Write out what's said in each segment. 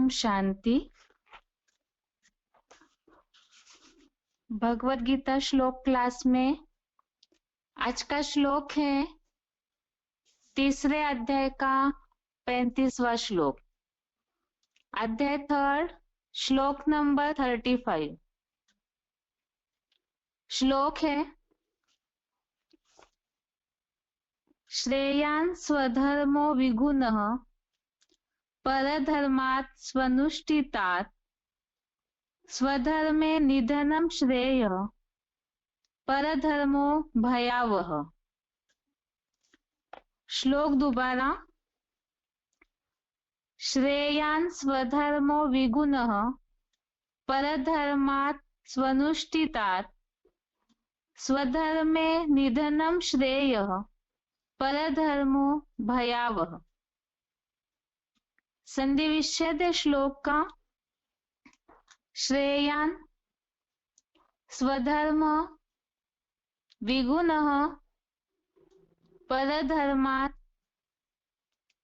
ओम शांति। भगवत गीता श्लोक क्लास में आज का श्लोक है तीसरे अध्याय का 35वां श्लोक, अध्याय 3, श्लोक नंबर 35। श्लोक है श्रेयान् स्वधर्मो विगुणः परधर्मात् स्वनुष्ठितात् स्वधर्मे निधनं श्रेयः परधर्मो भयावह। श्लोक दोबारा। श्रेयान् स्वधर्मो विगुणः परधर्मात् स्वनुष्ठितात् स्वधर्मे निधनं श्रेयः परधर्मो भयावह। संधि विच्छेद श्लोक का। श्रेयान् स्वधर्म विगुणः परधर्मात्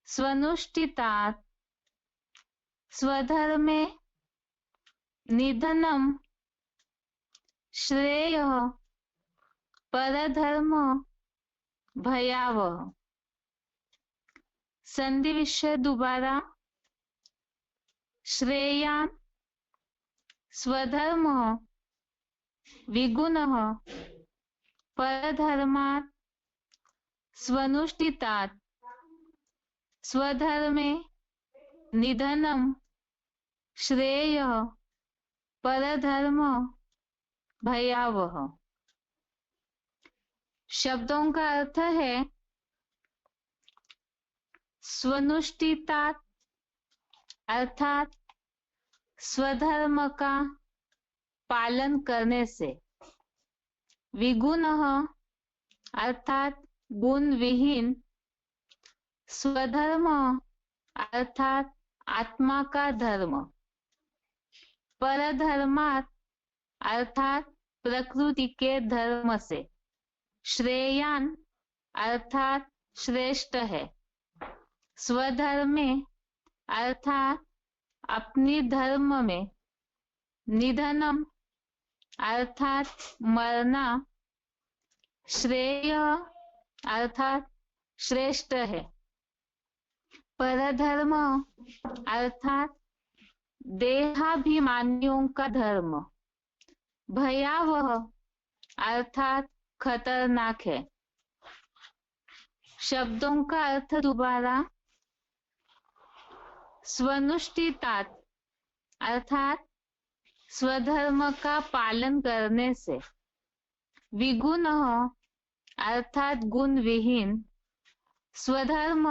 स्वनुष्ठितात् स्वधर्मे निधनं श्रेयः परधर्म भयावह। संधि विच्छेद दोबारा। श्रेयान् स्वधर्म विगुणः परधर्मात् स्वनुष्ठितात् स्वधर्मे निधनं श्रेयः परधर्म भयावह। शब्दों का अर्थ है स्वनुष्ठितात् अर्थात स्वधर्म का पालन करने से, विगुणः अर्थात गुण विहीन, स्वधर्म अर्थात आत्मा का धर्म, परधर्मात् अर्थात प्रकृति के धर्म से, श्रेयान् अर्थात श्रेष्ठ है, स्वधर्मे अर्थात अपनी धर्म में, निधनम अर्थात मरना, श्रेय अर्थात श्रेष्ठ है, परधर्म अर्थात देहाभिमानियों का धर्म, भयावह अर्थात खतरनाक है। शब्दों का अर्थ दोबारा। स्वनुष्ठितात् अर्थात स्वधर्म का पालन करने से, विगुणः अर्थात गुण विहीन, स्वधर्म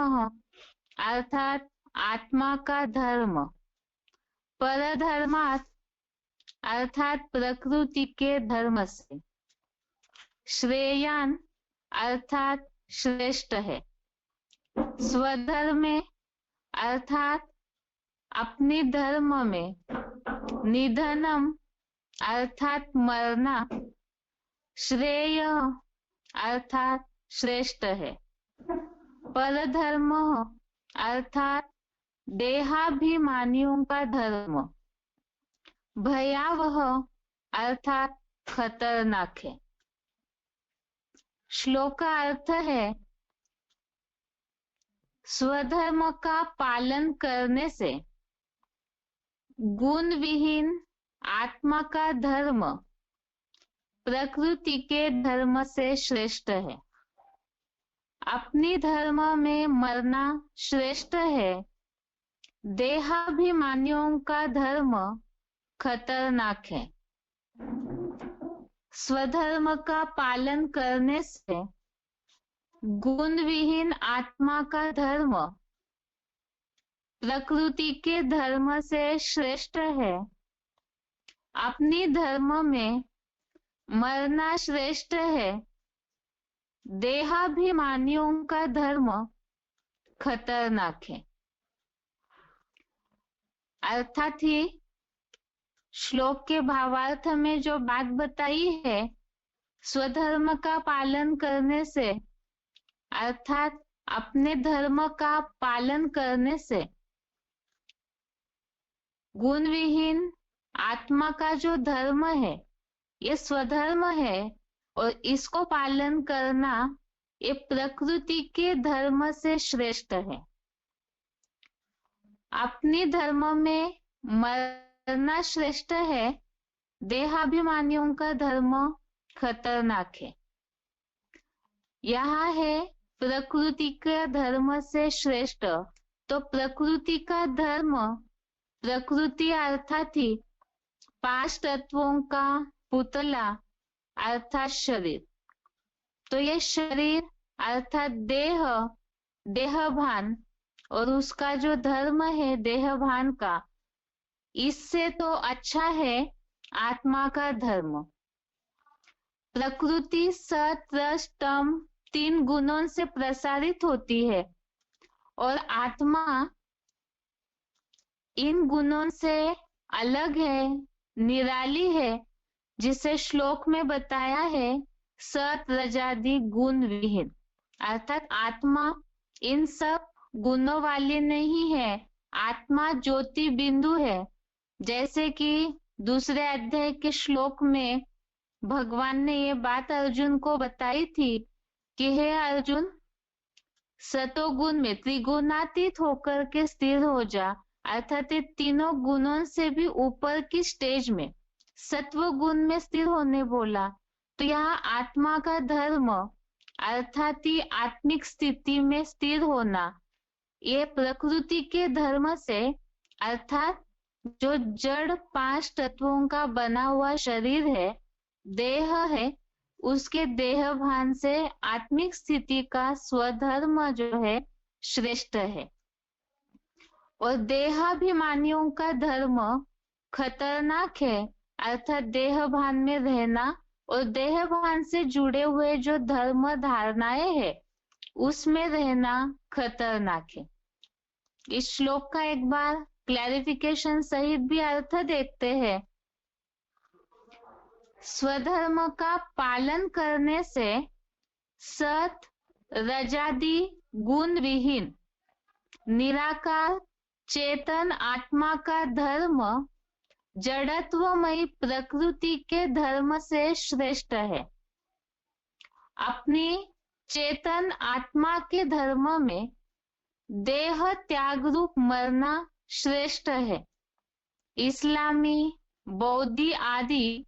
अर्थात आत्मा का धर्म, परधर्मात् अर्थात प्रकृति के धर्म से, श्रेयान् अर्थात श्रेष्ठ है, स्वधर्मे अर्थात अपने धर्म में, निधनम अर्थात मरना, श्रेय अर्थात श्रेष्ठ है, परधर्म अर्थात देहाभिमानियों का धर्म, भयावह अर्थात खतरनाक है। श्लोक का अर्थ है स्वधर्म का पालन करने से गुण विहीन आत्मा का धर्म प्रकृति के धर्म से श्रेष्ठ है, अपनी धर्म में मरना श्रेष्ठ है, देहाभिमानियों का धर्म खतरनाक है। स्वधर्म का पालन करने से गुण विहीन आत्मा का धर्म प्रकृति के धर्म से श्रेष्ठ है, अपनी धर्म में मरना श्रेष्ठ है, देहाभिमानियों का धर्म खतरनाक है। अर्थात ही श्लोक के भावार्थ में जो बात बताई है, स्वधर्म का पालन करने से अर्थात अपने धर्म का पालन करने से गुण विहीन आत्मा का जो धर्म है ये स्वधर्म है और इसको पालन करना ये प्रकृति के धर्म से श्रेष्ठ है। अपने धर्म में मरना श्रेष्ठ है, देहाभिमानियों का धर्म खतरनाक है। यहाँ है प्रकृति का धर्म से श्रेष्ठ, तो प्रकृति का धर्म, प्रकृति अर्थात ही 5 तत्वों का पुतला अर्थात शरीर। तो ये शरीर अर्थात देह, देहभान और उसका जो धर्म है देहभान का, इससे तो अच्छा है आत्मा का धर्म। प्रकृति सत रज तम 3 गुणों से प्रसारित होती है और आत्मा इन गुणों से अलग है, निराली है, जिसे श्लोक में बताया है सत रजादि गुण विहीन। अर्थात आत्मा इन सब गुणों वाली नहीं है, आत्मा ज्योति बिंदु है। जैसे कि दूसरे अध्याय के श्लोक में भगवान ने ये बात अर्जुन को बताई थी कि हे अर्जुन, सतोगुण में त्रिगुणातीत होकर के स्थिर हो जा। अर्थात ये तीनों गुणों से भी ऊपर की स्टेज में सत्व गुण में स्थिर होने बोला। तो यहाँ आत्मा का धर्म अर्थात ही आत्मिक स्थिति में स्थिर होना, ये प्रकृति के धर्म से अर्थात जो जड़ 5 तत्वों का बना हुआ शरीर है, देह है, उसके देह भान से आत्मिक स्थिति का स्वधर्म जो है श्रेष्ठ है। और देहाभिमानियों का धर्म खतरनाक है, अर्थात देह भान में रहना और देह भान से जुड़े हुए जो धर्म धारणाएं है उसमें रहना खतरनाक है। इस श्लोक का एक बार क्लैरिफिकेशन सहित भी अर्थ देखते हैं। स्वधर्म का पालन करने से सत रजादि गुण विहीन निराकार चेतन आत्मा का धर्म जड़त्वमयी प्रकृति के धर्म से श्रेष्ठ है। अपनी चेतन आत्मा के धर्म में देह त्याग रूप मरना श्रेष्ठ है। इस्लामी, बौद्धी आदि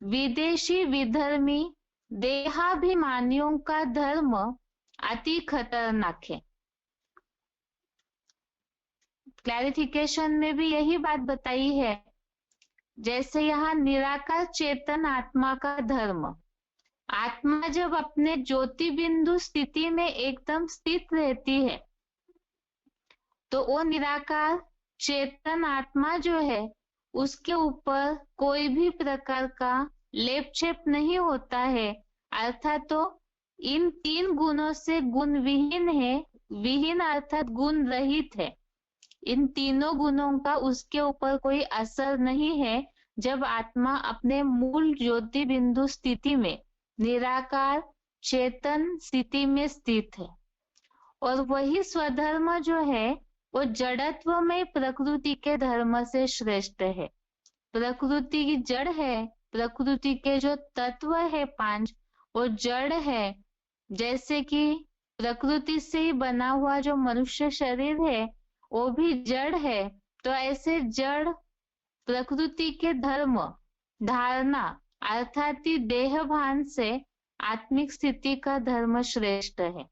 विदेशी विधर्मी देहाभिमानियों का धर्म अति खतरनाक है। क्लैरिफिकेशन में भी यही बात बताई है। जैसे यहाँ निराकार चेतन आत्मा का धर्म, आत्मा जब अपने ज्योति बिंदु स्थिति में एकदम स्थित रहती है तो वो निराकार चेतन आत्मा जो है उसके ऊपर कोई भी प्रकार का लेप छेप नहीं होता है। अर्थात तो इन 3 गुणों से गुण विहीन है, विहीन अर्थात गुण रहित है। इन तीनों गुणों का उसके ऊपर कोई असर नहीं है जब आत्मा अपने मूल ज्योति बिंदु स्थिति में निराकार चेतन स्थिति में स्थित है। और वही स्वधर्म जो है वो जड़त्व में प्रकृति के धर्म से श्रेष्ठ है। प्रकृति की जड़ है, प्रकृति के जो तत्व है 5 वो जड़ है। जैसे कि प्रकृति से ही बना हुआ जो मनुष्य शरीर है वो भी जड़ है। तो ऐसे जड़ प्रकृति के धर्म धारणा अर्थात देह भान से आत्मिक स्थिति का धर्म श्रेष्ठ है।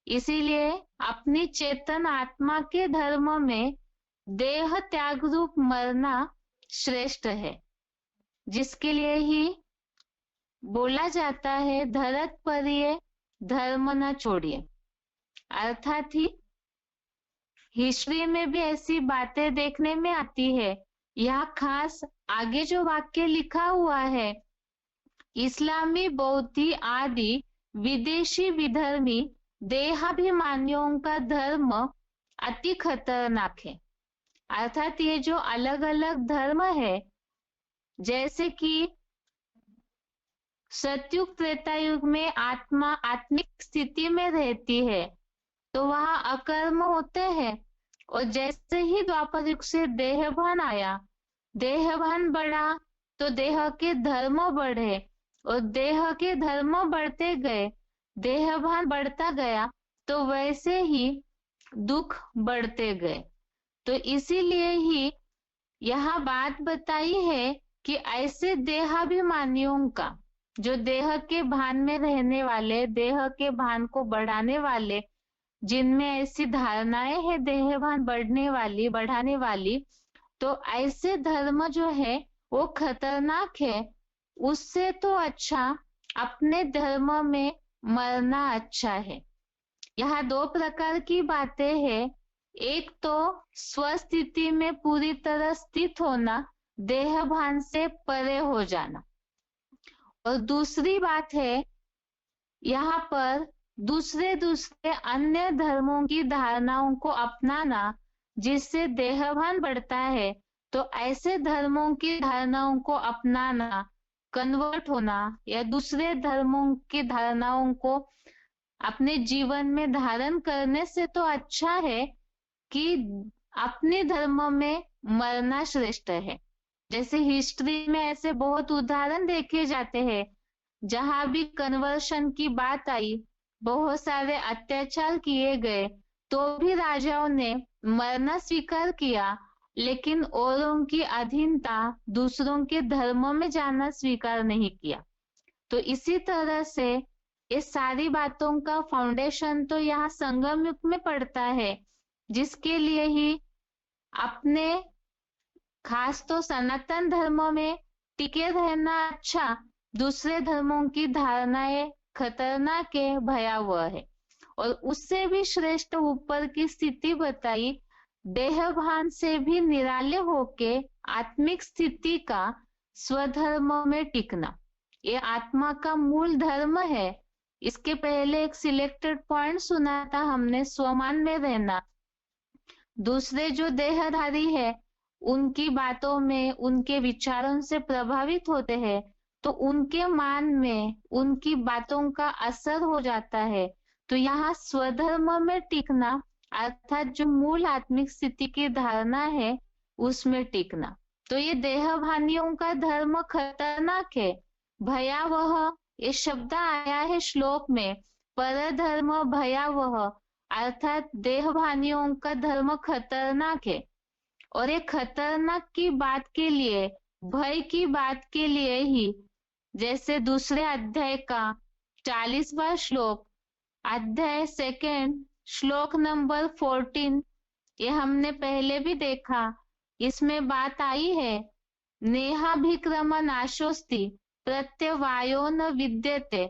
इसीलिए अपनी चेतन आत्मा के धर्म में देह त्याग रूप मरना श्रेष्ठ है, जिसके लिए ही बोला जाता है धरत पर ये धर्म न छोड़िए। अर्थात ही हिस्ट्री में भी ऐसी बातें देखने में आती है। यहाँ खास आगे जो वाक्य लिखा हुआ है, इस्लामी, बौद्धी आदि विदेशी विधर्मी देहाभिमानियों का धर्म अति खतरनाक है। अर्थात ये जो अलग अलग धर्म है, जैसे कि सतयुग त्रेता युग में आत्मा आत्मिक स्थिति में रहती है तो वहां अकर्म होते हैं और जैसे ही द्वापर युग से देहभान आया, देहभान बढ़ा तो देह के धर्म बढ़े, और देह के धर्म बढ़ते गए, देहभान बढ़ता गया, तो वैसे ही दुख बढ़ते गए। तो इसीलिए ही यहाँ बात बताई है कि ऐसे देहाभिमानियों का, जो देह के भान में रहने वाले, देह के भान को बढ़ाने वाले, जिनमें ऐसी धारणाएं है देह भान बढ़ने वाली, बढ़ाने वाली, तो ऐसे धर्म जो है वो खतरनाक है। उससे तो अच्छा अपने धर्म में मरना अच्छा है। यहाँ दो प्रकार की बातें हैं। एक तो स्वस्थिति में पूरी तरह स्थित होना, देह भान से परे हो जाना, और दूसरी बात है यहाँ पर दूसरे दूसरे अन्य धर्मों की धारणाओं को अपनाना, जिससे देहभान बढ़ता है। तो ऐसे धर्मों की धारणाओं को अपनाना, कन्वर्ट होना, या दूसरे धर्मों की धारणाओं को अपने जीवन में धारण करने से तो अच्छा है कि अपने धर्म में मरना श्रेष्ठ है। जैसे हिस्ट्री में ऐसे बहुत उदाहरण देखे जाते हैं, जहां भी कन्वर्शन की बात आई, बहुत सारे अत्याचार किए गए, तो भी राजाओं ने मरना स्वीकार किया, लेकिन औरों की अधीनता, दूसरों के धर्म में जाना स्वीकार नहीं किया। तो इसी तरह से ये सारी बातों का फाउंडेशन तो यहाँ संगम युग में पड़ता है, जिसके लिए ही अपने खास तो सनातन धर्म में टिके रहना अच्छा, दूसरे धर्मों की धारणाएं खतरनाक है, भयावह है। और उससे भी श्रेष्ठ ऊपर की स्थिति बताई, देहभान से भी निराले होके आत्मिक स्थिति का स्वधर्म में टिकना, ये आत्मा का मूल धर्म है। इसके पहले एक सिलेक्टेड पॉइंट सुना था हमने, स्वमान में रहना। दूसरे जो देहधारी है, उनकी बातों में, उनके विचारों से प्रभावित होते हैं, तो उनके मान में उनकी बातों का असर हो जाता है। तो यहाँ स्वधर्म में टिकना, अर्थात जो मूल आत्मिक स्थिति की धारणा है उसमें टिकना। तो ये देहभानियों का धर्म खतरनाक है, भयावह, ये शब्द आया है श्लोक में, परधर्म भयावह, अर्थात देहभानियों का धर्म खतरनाक है। और ये खतरनाक की बात के लिए, भय की बात के लिए ही, जैसे दूसरे अध्याय का 40वां श्लोक, अध्याय 2 श्लोक नंबर 14, ये हमने पहले भी देखा। इसमें बात आई है, नेहाभिक्रम नाशोस्ति प्रत्यवायो न विद्यते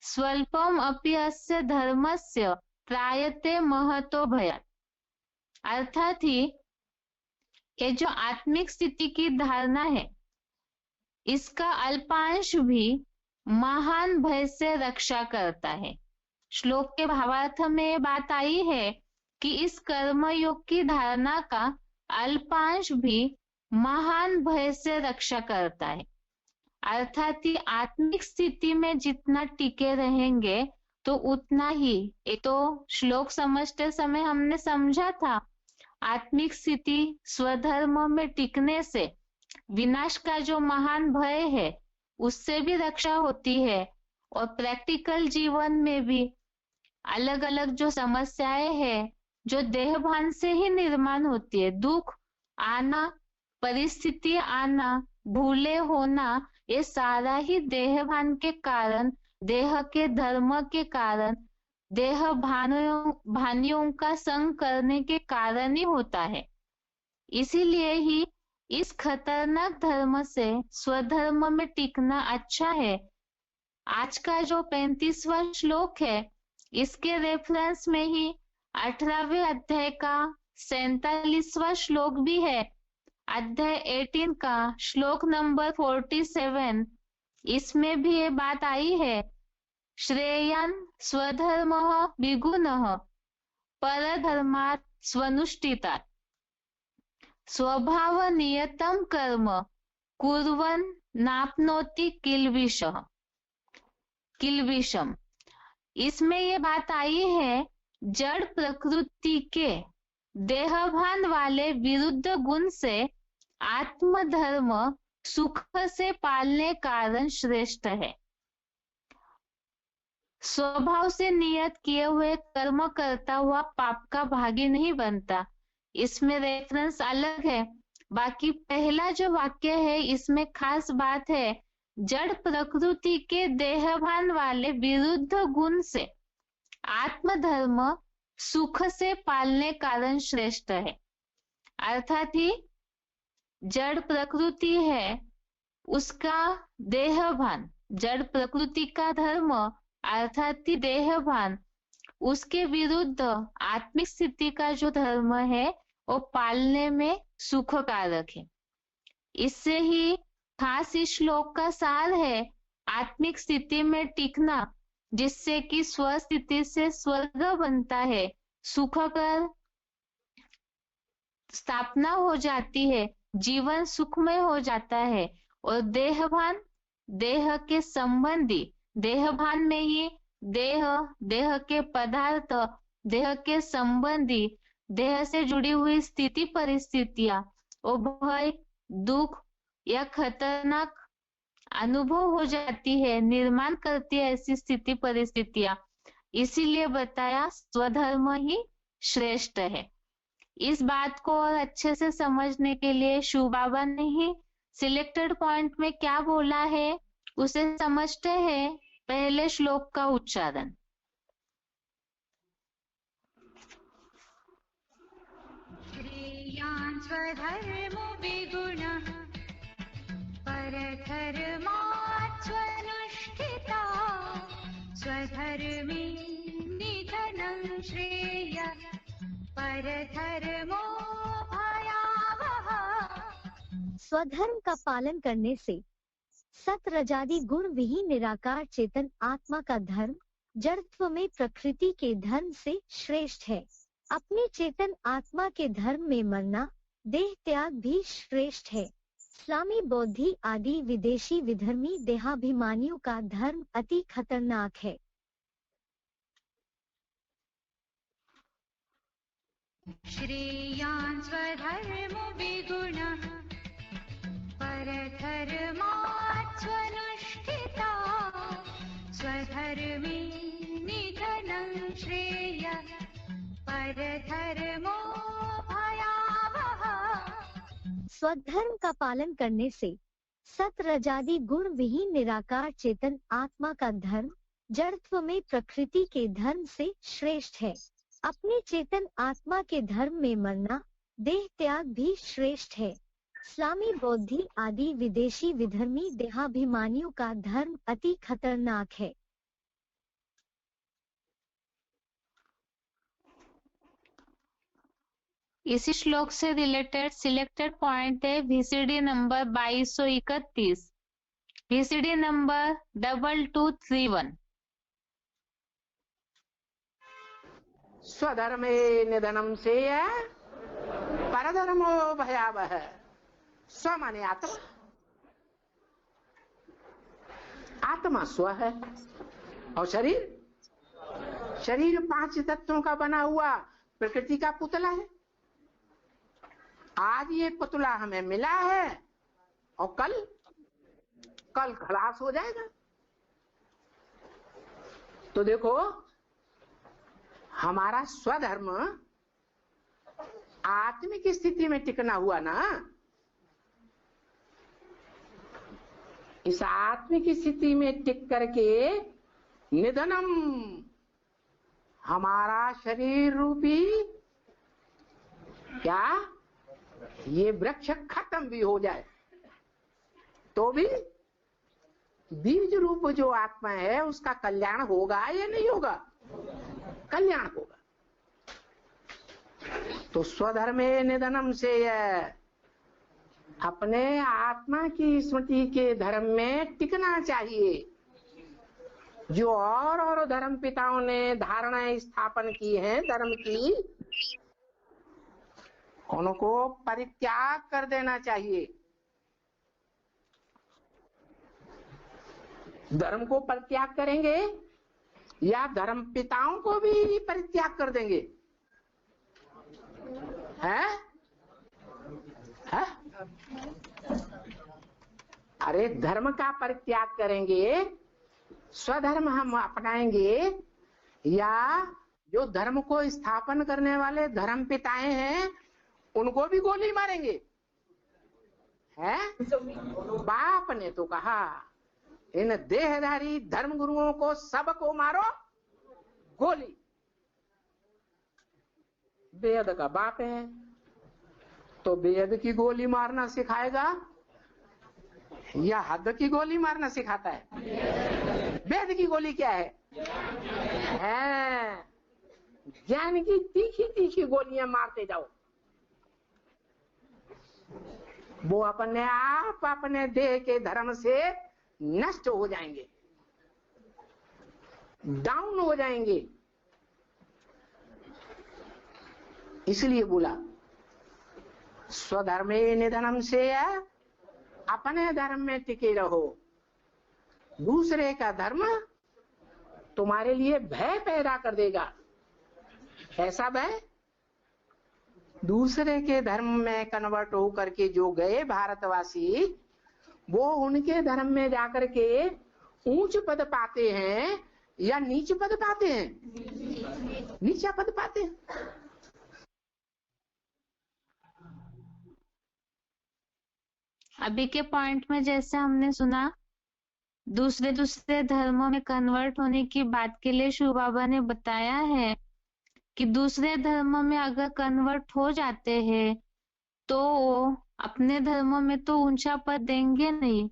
स्वल्पम अपि अस्य धर्मस्य त्रायते महतो भयात्। अर्थात ही ये जो आत्मिक स्थिति की धारणा है, इसका अल्पांश भी महान भय से रक्षा करता है। श्लोक के भावार्थ में बात आई है कि इस कर्म योग की धारणा का अल्पांश भी महान भय से रक्षा करता है। अर्थात ही आत्मिक स्थिति में जितना टिके रहेंगे, तो उतना ही, ये तो श्लोक समझते समय हमने समझा था, आत्मिक स्थिति स्वधर्म में टिकने से विनाश का जो महान भय है उससे भी रक्षा होती है। और प्रैक्टिकल जीवन में भी अलग अलग जो समस्याएं हैं, जो देहभान से ही निर्माण होती है, दुख आना, परिस्थिति आना, भूले होना, ये सारा ही देहभान के कारण, देह के धर्म के कारण, देह भानियों का संग करने के कारण ही होता है। इसीलिए ही इस खतरनाक धर्म से स्वधर्म में टिकना अच्छा है। आज का जो 35वां श्लोक है, इसके रेफरेंस में ही 18वें अध्याय का 47वां श्लोक भी है, अध्याय 18 का श्लोक नंबर 47, इसमें भी ये बात आई है, श्रेयान् स्वधर्मः विगुणः परधर्मात् स्वनुष्ठितात् स्वभाव नियतम कर्म कुर्वन् नाप्नोति किल्बिषम्। इसमें ये बात आई है, जड़ प्रकृति के देहभान वाले विरुद्ध गुण से आत्मधर्म सुख से पालने कारण श्रेष्ठ है। स्वभाव से नियत किए हुए कर्म करता हुआ पाप का भागी नहीं बनता। इसमें रेफरेंस अलग है। बाकी पहला जो वाक्य है इसमें खास बात है, जड़ प्रकृति के देहभान वाले विरुद्ध गुण से आत्मधर्म सुख से पालने कारण श्रेष्ठ है। अर्थात ही जड़ प्रकृति है उसका देहभान, जड़ प्रकृति का धर्म अर्थात ही देहभान, उसके विरुद्ध आत्मिक स्थिति का जो धर्म है वो पालने में सुखकारक है। इससे ही खास इस श्लोक का सार है आत्मिक स्थिति में टिकना, जिससे कि स्वस्थिति से स्वर्ग बनता है, सुखकर स्थापना हो जाती है, जीवन सुखमय हो जाता है। और देहभान, देह के संबंधी, देहभान में ही देह के पदार्थ, देह के संबंधी, देह से जुड़ी हुई स्थिति परिस्थितियां, वो भय, दुख या खतरनाक अनुभव हो जाती है, निर्माण करती है ऐसी स्थिति परिस्थितियां। इसीलिए बताया स्वधर्म ही श्रेष्ठ है। इस बात को और अच्छे से समझने के लिए शिव बाबा ने ही सिलेक्टेड पॉइंट में क्या बोला है उसे समझते हैं। पहले श्लोक का उच्चारण। श्रेयान् स्वधर्मो विगुणः परधर्मात् स्वनुष्ठिता स्वधर्मे निधनं श्रेयः परधर्मो भयावहः। स्वधर्म का पालन करने से सतरजादि गुण विहीन निराकार चेतन आत्मा का धर्म जड़त्व में प्रकृति के धर्म से श्रेष्ठ है। अपने चेतन आत्मा के धर्म में मरना, देह त्याग भी श्रेष्ठ है। इस्लामी, बौद्धि आदि विदेशी विधर्मी देहाभिमानियों का धर्म अति खतरनाक है। श्रेयान् स्वधर्मो विगुणः परधर्मात् स्वनुष्ठिता स्वधर्मे निधनं श्रेयः परधर्मो भयावहः। स्वधर्म का पालन करने से सतरजादि गुण विहीन निराकार चेतन आत्मा का धर्म जड़त्व में प्रकृति के धर्म से श्रेष्ठ है। अपने चेतन आत्मा के धर्म में मरना, देह त्याग भी श्रेष्ठ है। इस्लामी, बौद्धि आदि विदेशी विधर्मी देहाभिमानियों का धर्म अति खतरनाक है। इसी श्लोक से रिलेटेड सिलेक्टेड पॉइंट है VCD नंबर 2231, VCD नंबर 2231। स्वधर्मे निधनम से परधर्मो भयावह। स्व माने आत्मा, आत्मा स्व है और शरीर 5 तत्वों का बना हुआ प्रकृति का पुतला है। आज ये पुतला हमें मिला है और कल खलास हो जाएगा। तो देखो हमारा स्वधर्म आत्मिक स्थिति में टिकना हुआ ना, इस आत्मिक स्थिति में टिक करके निधनम, हमारा शरीर रूपी क्या ये वृक्ष खत्म भी हो जाए तो भी बीज रूप जो आत्मा है उसका कल्याण होगा या नहीं होगा? कल्याण होगा। तो स्वधर्मे निधनम से अपने आत्मा की स्मृति के धर्म में टिकना चाहिए। जो और धर्म पिताओं ने धारणाएं स्थापन की हैं धर्म की, उनको परित्याग कर देना चाहिए। धर्म को परित्याग करेंगे या धर्म पिताओं को भी परित्याग कर देंगे? हैं? है? अरे धर्म का परित्याग करेंगे, स्वधर्म हम अपनाएंगे, या जो धर्म को स्थापन करने वाले धर्म पिताएं हैं उनको भी गोली मारेंगे? हैं? बाप ने तो कहा इन देहधारी धर्म गुरुओं को सबको मारो गोली। बेद का बाप है तो बेद की गोली मारना सिखाएगा या हद की गोली मारना सिखाता है? वेद की गोली क्या है? ज्ञान की तीखी तीखी गोलियां मारते जाओ, वो अपने आप अपने देह के धर्म से नष्ट हो जाएंगे, डाउन हो जाएंगे। इसलिए बोला स्वधर्मे निधनम से, अपने धर्म में टिके रहो। दूसरे का धर्म तुम्हारे लिए भय पैदा कर देगा। ऐसा भय, दूसरे के धर्म में कन्वर्ट होकर के जो गए भारतवासी, वो उनके धर्म में जाकर के ऊंच पद पाते हैं या नीच पद पाते हैं? नीचा पद पाते हैं। अभी के पॉइंट में जैसे हमने सुना, दूसरे दूसरे धर्मों में कन्वर्ट होने की बात के लिए शिव बाबा ने बताया है कि दूसरे धर्मों में अगर कन्वर्ट हो जाते हैं तो अपने धर्मों में तो ऊंचा पद देंगे नहीं,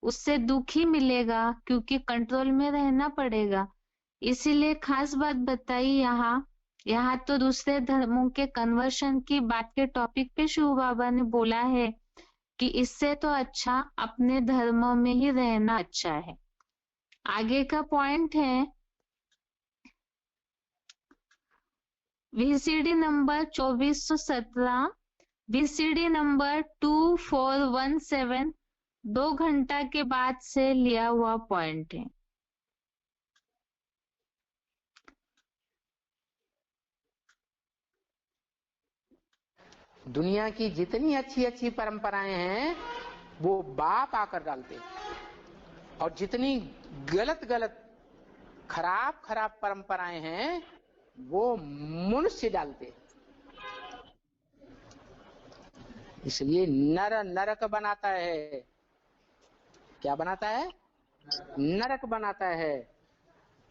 उससे दुख ही मिलेगा क्योंकि कंट्रोल में रहना पड़ेगा। इसीलिए खास बात बताई यहाँ तो दूसरे धर्मों के कन्वर्शन की बात के टॉपिक पे शिव बाबा ने बोला है कि इससे तो अच्छा अपने धर्मों में ही रहना अच्छा है। आगे का पॉइंट है वीसीडी नंबर 2417, वीसीडी नंबर 2417 2 घंटा के बाद से लिया हुआ पॉइंट है। दुनिया की जितनी अच्छी अच्छी परंपराएं हैं वो बाप आकर डालते हैं, और जितनी गलत गलत खराब खराब परंपराएं हैं वो मनुष्य डालते हैं। इसलिए नर नरक बनाता है। क्या बनाता है? नरक बनाता है,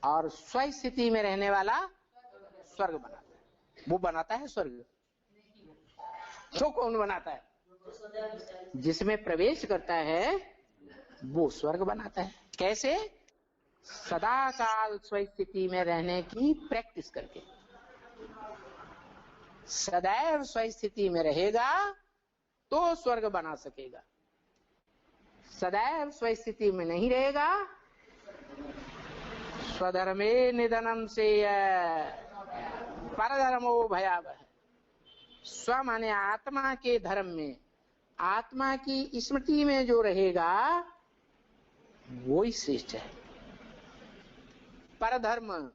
और स्वस्थिति में रहने वाला स्वर्ग बनाता है। वो बनाता है स्वर्ग तो कौन बनाता है? जिसमें प्रवेश करता है वो स्वर्ग बनाता है। कैसे? सदा काल स्वस्थिति में रहने की प्रैक्टिस करके। सदैव स्वस्थिति में रहेगा तो स्वर्ग बना सकेगा। सदैव स्वस्थिति में नहीं रहेगा, स्वधर्मे निधनम से परधर्मो भयावह। स्व माने आत्मा के धर्म में, आत्मा की स्मृति में जो रहेगा वो ही श्रेष्ठ है। परधर्म,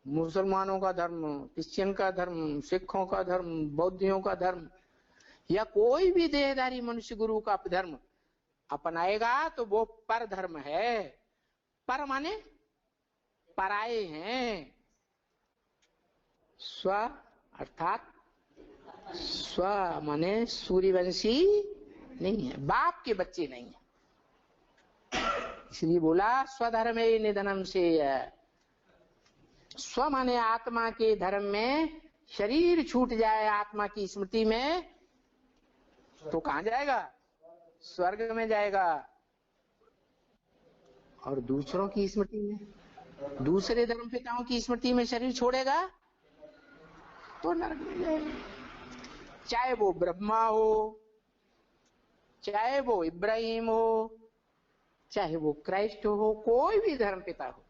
मुसलमानों का धर्म, क्रिश्चियन का धर्म, सिखों का धर्म, बौद्धियों का धर्म, या कोई भी देहधारी मनुष्य गुरु का धर्म अपनाएगा तो वो पर धर्म है। पर माने पराये हैं। स्व अर्थात स्व माने सूर्यवंशी नहीं है, बाप के बच्चे नहीं है। इसलिए बोला स्वधर्मे निधनम से। स्व माने आत्मा के धर्म में शरीर छूट जाए आत्मा की स्मृति में तो कहां जाएगा? स्वर्ग में जाएगा। और दूसरों की स्मृति में, दूसरे धर्म पिताओं की स्मृति में शरीर छोड़ेगा तो नरक में जाएगा। चाहे वो ब्रह्मा हो, चाहे वो इब्राहिम हो, चाहे वो क्राइस्ट हो, कोई भी धर्म पिता हो,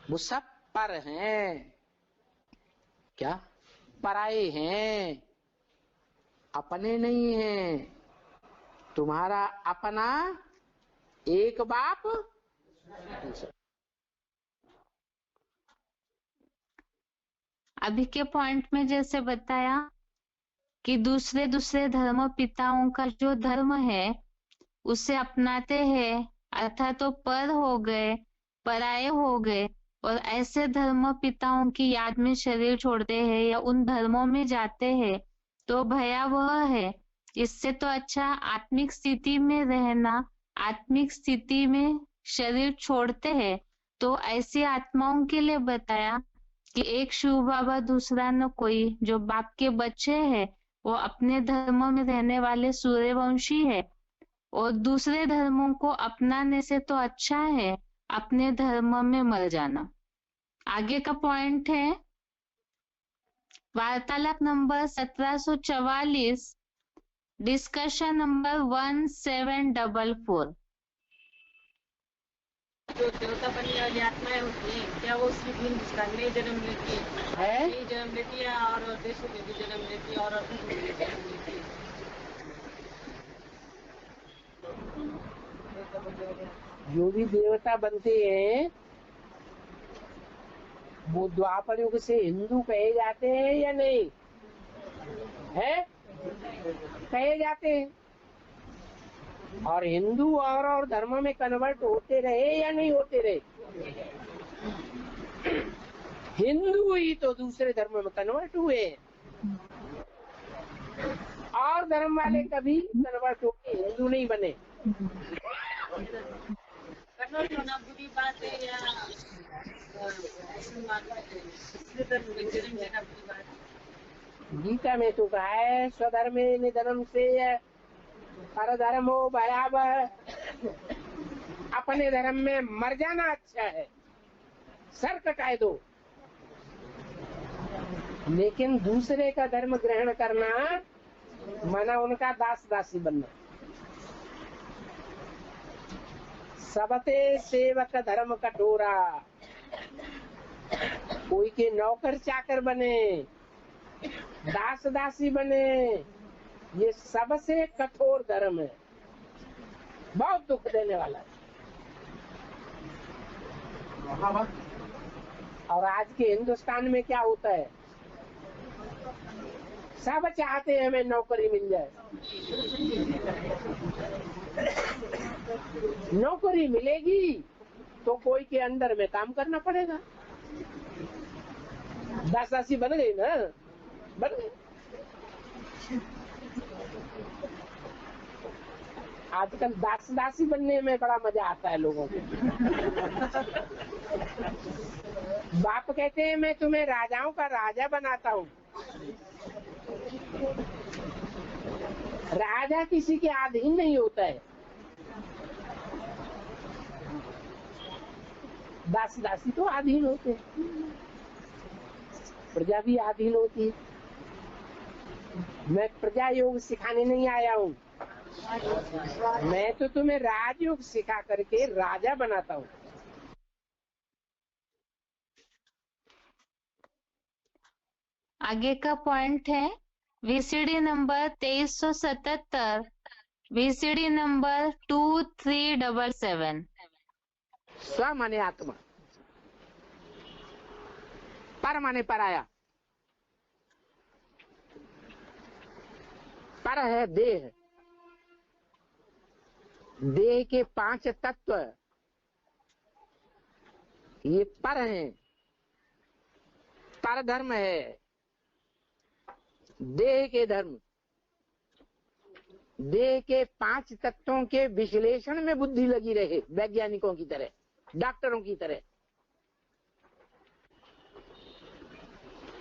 वो सब पर हैं। क्या? पराये हैं, अपने नहीं हैं। तुम्हारा अपना एक बाप दूसरा। अभी के पॉइंट में जैसे बताया कि दूसरे दूसरे धर्म पिताओं का जो धर्म है उसे अपनाते हैं, अर्थात तो पर हो गए, पराये हो गए, और ऐसे धर्म पिताओं की याद में शरीर छोड़ते हैं या उन धर्मों में जाते हैं तो भयावह है। इससे तो अच्छा आत्मिक स्थिति में रहना, आत्मिक स्थिति में शरीर छोड़ते हैं। तो ऐसी आत्माओं के लिए बताया कि एक शिव बाबा दूसरा न कोई, जो बाप के बच्चे हैं वो अपने धर्म में रहने वाले सूर्यवंशी है, और दूसरे धर्मों को अपनाने से तो अच्छा है अपने धर्म में मर जाना। आगे का पॉइंट है वार्तालाप नंबर 1744, डिस्कशन नंबर 1744। जो देवता बनने वाली आत्माएं होती हैं, क्या वो उसी दिन में जन्म लेती है? नहीं जन्म लेती है, और देशों में भी जन्म लेती है, और अद्भुत में भी जन्म लेती है। जो भी देवता बनते हैं वो द्वापर युग से हिंदू कहे जाते हैं या नहीं है? कहे जाते हैं। और हिंदू और धर्म में कन्वर्ट होते रहे या नहीं होते रहे? हिंदू ही तो दूसरे धर्म में कन्वर्ट हुए, और धर्म वाले कभी कन्वर्ट होके हिंदू नहीं बने। कन्वर्ट होना बुरी बात है या ऐसी बात है? दूसरे धर्म में जन्म लेना बुरी बात है? गीता में तो कहा है स्वधर्मे निधनम से परधर्म हो बराबर। अपने धर्म में मर जाना अच्छा है, सर कटाए दो, लेकिन दूसरे का धर्म ग्रहण करना माना उनका दास दासी बनना। सबते सेवक धर्म कठोरा, कोई के नौकर चाकर बने, दास दासी बने, ये सबसे कठोर धर्म है, बहुत दुख देने वाला है। और आज के हिंदुस्तान में क्या होता है, सब चाहते हैं हमें नौकरी मिल जाए। नौकरी मिलेगी तो कोई के अंडर में काम करना पड़ेगा। दास दासी बन गई ना, बन गई। आजकल दास दासी बनने में बड़ा मजा आता है लोगों को। बाप कहते हैं मैं तुम्हें राजाओं का राजा बनाता हूँ। राजा किसी के अधीन नहीं होता है, दास दासी तो अधीन होते हैं, प्रजा भी अधीन होती है। मैं प्रजा योग सिखाने नहीं आया हूँ, मैं तो तुम्हें राजयोग सिखा करके राजा बनाता हूँ। आगे का पॉइंट है वीसीडी नंबर 2377, वीसीडी नंबर 2377। स्व माने आत्मा, पर माने पराया। पर है देह, देह के 5 तत्व ये पर हैं। पर धर्म है, देह के धर्म, देह के 5 तत्वों के विश्लेषण में बुद्धि लगी रहे, वैज्ञानिकों की तरह, डॉक्टरों की तरह।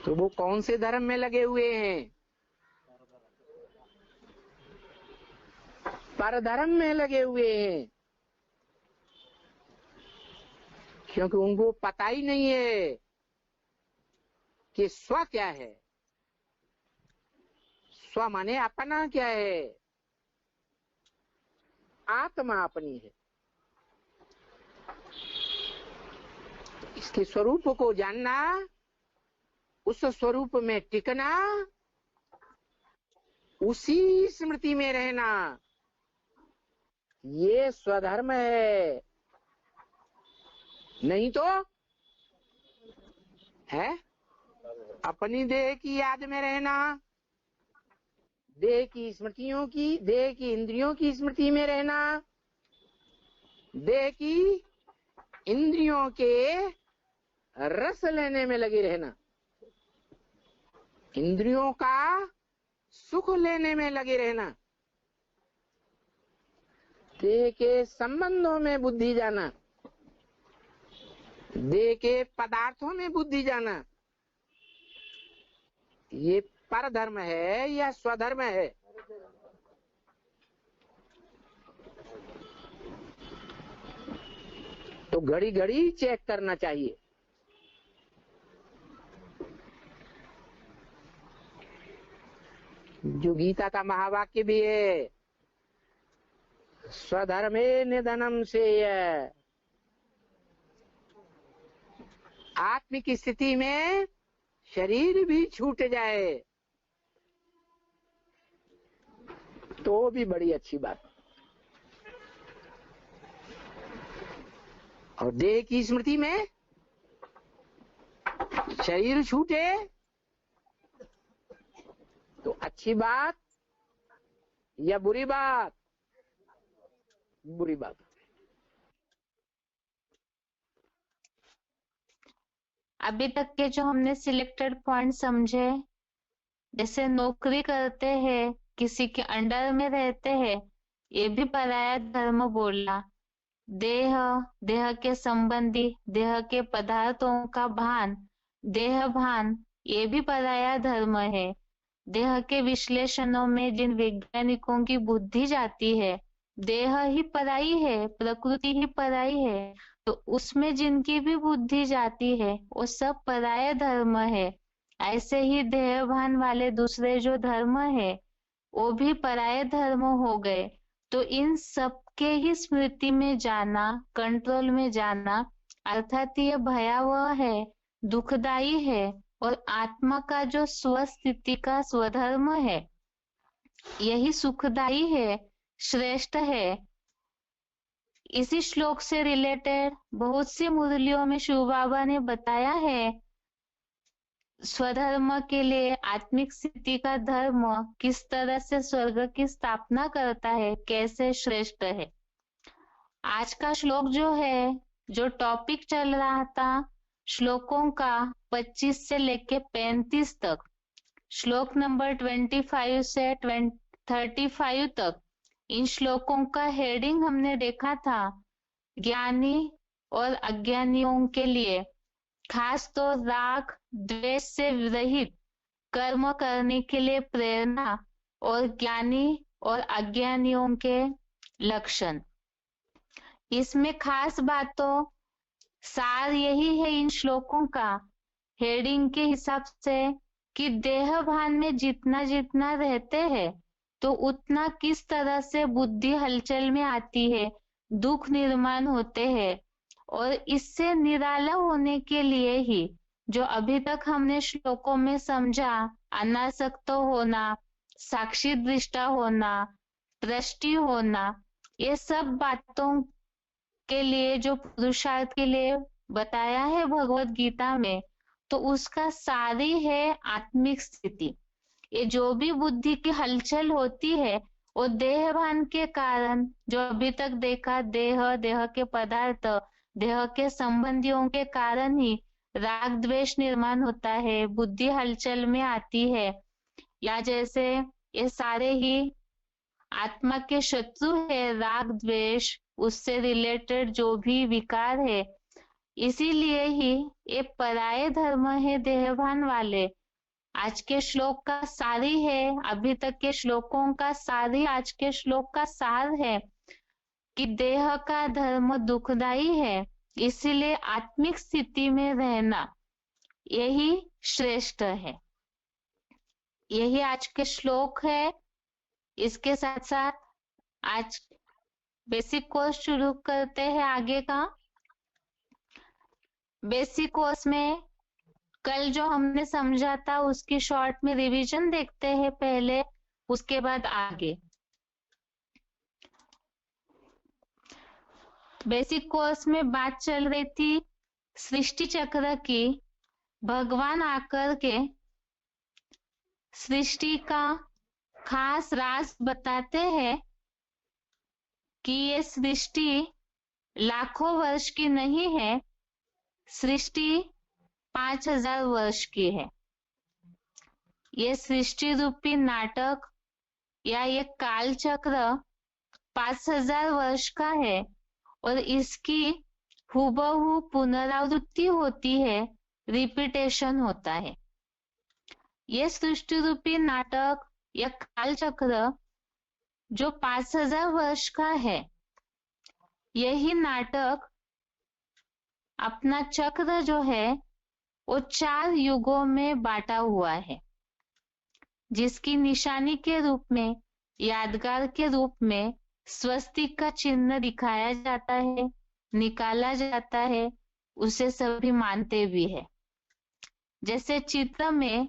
तो वो कौन से धर्म में लगे हुए हैं? पर धर्म में लगे हुए हैं, क्योंकि उनको पता ही नहीं है कि स्व क्या है। स्व माने अपना क्या है, आत्मा अपनी है। इसके स्वरूप को जानना, उस स्वरूप में टिकना, उसी स्मृति में रहना, ये स्वधर्म है। नहीं तो है अपनी देह की याद में रहना, देह की स्मृतियों की, देह की इंद्रियों की स्मृति में रहना, देह की इंद्रियों के रस लेने में लगी रहना, इंद्रियों का सुख लेने में लगे रहना, देह के संबंधों में बुद्धि जाना, देह के पदार्थों में बुद्धि जाना, ये परधर्म है या स्वधर्म है? तो घड़ी घड़ी चेक करना चाहिए। जो गीता का महावाक्य भी है, स्वधर्मे निधनम श्रेय। आत्मिक स्थिति में शरीर भी छूट जाए तो भी बड़ी अच्छी बात, और देह की स्मृति में शरीर छूटे तो अच्छी बात या बुरी बात? बुरी बात। अभी तक के जो हमने सिलेक्टेड पॉइंट समझे, जैसे नौकरी करते हैं, किसी के अंडर में रहते हैं, ये भी पराया धर्म बोला। देह, देह के संबंधी, देह के पदार्थों का भान, देह भान, ये भी पराया धर्म है। देह के विश्लेषणों में जिन वैज्ञानिकों की बुद्धि जाती है, देह ही पराई है, प्रकृति ही पराई है, तो उसमें जिनकी भी बुद्धि जाती है वो सब पराया धर्म है। ऐसे ही देह भान वाले दूसरे जो धर्म है वो भी पराये धर्म हो गए। तो इन सब के ही स्मृति में जाना, कंट्रोल में जाना, अर्थात ये भयावह है, दुखदाई है, और आत्मा का जो स्वस्थिति का स्वधर्म है यही सुखदाई है, श्रेष्ठ है। इसी श्लोक से रिलेटेड बहुत सी मुरलियों में शिव बाबा ने बताया है स्वधर्म के लिए आत्मिक स्थिति का धर्म किस तरह से स्वर्ग की स्थापना करता है, कैसे श्रेष्ठ है। आज का श्लोक जो है, जो टॉपिक चल रहा था श्लोकों का 25 से लेके 35 तक, श्लोक नंबर 25 से 35 तक, इन श्लोकों का हेडिंग हमने देखा था ज्ञानी और अज्ञानियों के लिए, खास तो राग द्वेष से रहित कर्म करने के लिए प्रेरणा और ज्ञानी और अज्ञानियों के लक्षण। इसमें खास बातों सार यही है इन श्लोकों का हेडिंग के हिसाब से कि देह भान में जितना जितना रहते हैं तो उतना किस तरह से बुद्धि हलचल में आती है, दुख निर्माण होते हैं, और इससे निराला होने के लिए ही जो अभी तक हमने श्लोकों में समझा, अनासक्त होना, साक्षी दृष्टा होना, दृष्टि होना, ये सब बातों के लिए जो पुरुषार्थ के लिए बताया है भगवत गीता में, तो उसका सारी है आत्मिक स्थिति। ये जो भी बुद्धि की हलचल होती है वो देह भान के कारण, जो अभी तक देखा देह, देह के पदार्थ, देह के संबंधियों के कारण ही राग द्वेष निर्माण होता है, बुद्धि हलचल में आती है, या जैसे ये सारे ही आत्मा के शत्रु है राग द्वेष, उससे रिलेटेड जो भी विकार है, इसीलिए ही ये पराये धर्म है देहभान वाले। आज के श्लोक का सारी है, अभी तक के श्लोकों का सारी आज के श्लोक का सार है कि देह का धर्म दुखदाई है, इसीलिए आत्मिक स्थिति में रहना यही श्रेष्ठ है। यही आज के श्लोक है। इसके साथ साथ आज बेसिक कोर्स शुरू करते हैं आगे का। बेसिक कोर्स में कल जो हमने समझा था उसकी शॉर्ट में रिवीजन देखते हैं पहले, उसके बाद आगे। बेसिक कोर्स में बात चल रही थी सृष्टि चक्र की, भगवान आकर के सृष्टि का खास राज बताते हैं कि ये सृष्टि लाखों वर्ष की नहीं है, सृष्टि 5000 वर्ष की है। ये सृष्टि रूपी नाटक या ये काल चक्र 5000 वर्ष का है और इसकी हुबहू पुनरावृत्ति होती है, रिपीटेशन होता है। ये सृष्टि रूपी नाटक या काल चक्र जो 5000 वर्ष का है, यही नाटक अपना चक्र जो है वो 4 युगों में बांटा हुआ है, जिसकी निशानी के रूप में, यादगार के रूप में स्वस्तिक का चिन्ह दिखाया जाता है, निकाला जाता है, उसे सभी मानते भी है। जैसे चित्र में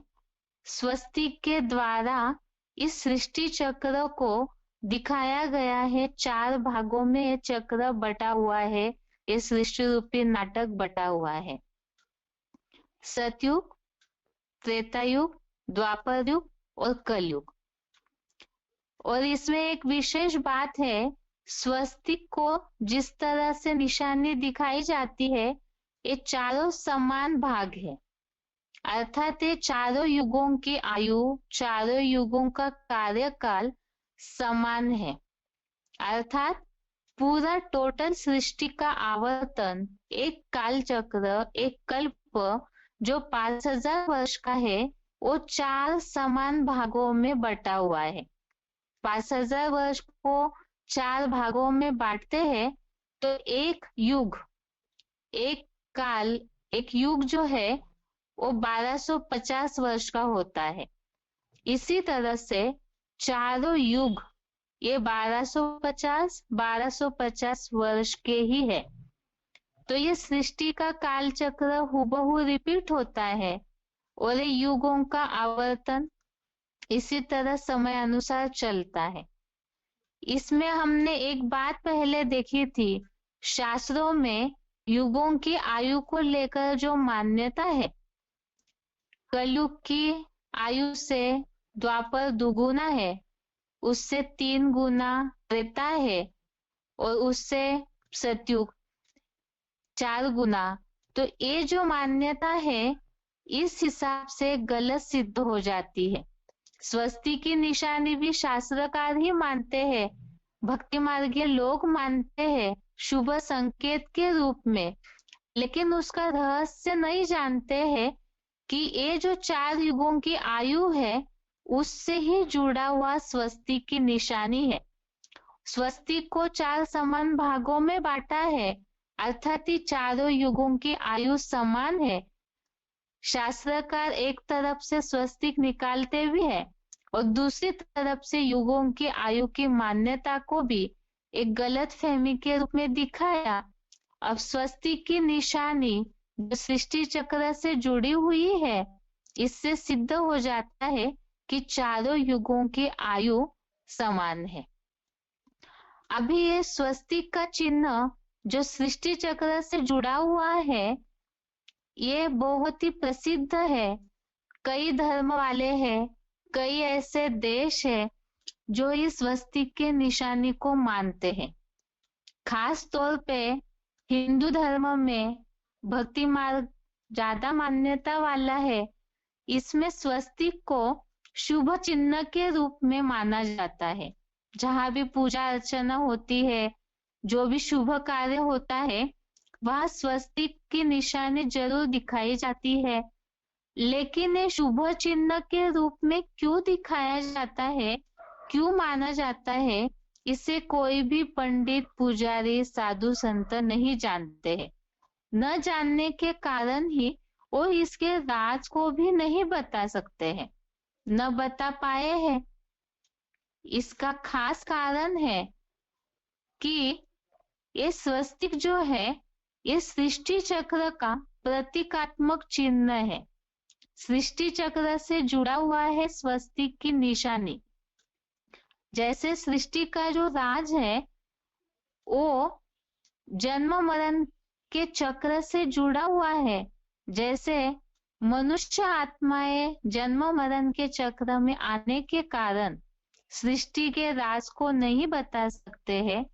स्वस्तिक के द्वारा इस सृष्टि चक्र को दिखाया गया है, 4 भागों में ये चक्र बटा हुआ है, ये सृष्टि रूपी नाटक बटा हुआ है। सतयुग, त्रेता युग, द्वापर युग और कलयुग। और इसमें एक विशेष बात है, स्वस्तिक को जिस तरह से निशानी दिखाई जाती है, ये चारों समान भाग है, अर्थात ये चारों युगों की आयु, चारों युगों का कार्यकाल समान है। अर्थात पूरा टोटल सृष्टि का आवर्तन एक काल चक्र, एक कल्प जो 5000 वर्ष का है, वो 4 समान भागों में बटा हुआ है। 5000 वर्ष को 4 भागों में बांटते हैं तो एक युग, एक काल, एक युग जो है वो 1250 वर्ष का होता है। इसी तरह से चारों युग ये 1250 वर्ष के ही है। तो ये सृष्टि का काल चक्र हुबहू रिपीट होता है और ये युगों का आवर्तन इसी तरह समय अनुसार चलता है। इसमें हमने एक बात पहले देखी थी, शास्त्रों में युगों की आयु को लेकर जो मान्यता है, कलयुग की आयु से द्वापर दुगुना है, उससे 3 गुना त्रेता है और उससे सतयुग 4 गुना। तो ये जो मान्यता है इस हिसाब से गलत सिद्ध हो जाती है। स्वस्ति की निशानी भी शास्त्रकार ही मानते हैं, भक्ति मार्गीय लोग मानते हैं शुभ संकेत के रूप में, लेकिन उसका रहस्य नहीं जानते हैं कि ये जो 4 युगों की आयु है उससे ही जुड़ा हुआ स्वस्तिक की निशानी है। स्वस्तिक को 4 समान भागों में बांटा है, अर्थात चारों युगों की आयु समान है। शास्त्रकार एक तरफ से स्वस्तिक निकालते भी है और दूसरी तरफ से युगों की आयु की मान्यता को भी एक गलत फहमी के रूप में दिखाया। अब स्वस्तिक की निशानी जो सृष्टि चक्र से जुड़ी हुई है, इससे सिद्ध हो जाता है कि चारों युगों की आयु समान है। अभी ये स्वस्तिक का चिन्ह जो सृष्टि चक्र से जुड़ा हुआ है, ये बहुत ही प्रसिद्ध है। कई धर्म वाले हैं, कई ऐसे देश है जो इस स्वस्तिक के निशानी को मानते हैं। खास तौर पे हिंदू धर्म में भक्ति मार्ग ज्यादा मान्यता वाला है। इसमें स्वस्तिक को शुभ चिन्ह के रूप में माना जाता है। जहां भी पूजा अर्चना होती है, जो भी शुभ कार्य होता है, वहां स्वस्तिक की निशानी जरूर दिखाई जाती है। लेकिन ये शुभ चिन्ह के रूप में क्यों दिखाया जाता है, क्यों माना जाता है, इसे कोई भी पंडित, पुजारी, साधु संत नहीं जानते हैं। न जानने के कारण ही वो इसके राज को भी नहीं बता सकते हैं, न बता पाए हैं। इसका खास कारण है कि ये स्वस्तिक जो है ये सृष्टि चक्र का प्रतीकात्मक चिन्ह है। सृष्टि चक्र से जुड़ा हुआ है स्वस्तिक की निशानी। जैसे सृष्टि का जो राज है वो जन्म मरण के चक्र से जुड़ा हुआ है। जैसे मनुष्य आत्माएं जन्म मरण के चक्र में आने के कारण सृष्टि के राज को नहीं बता सकते हैं,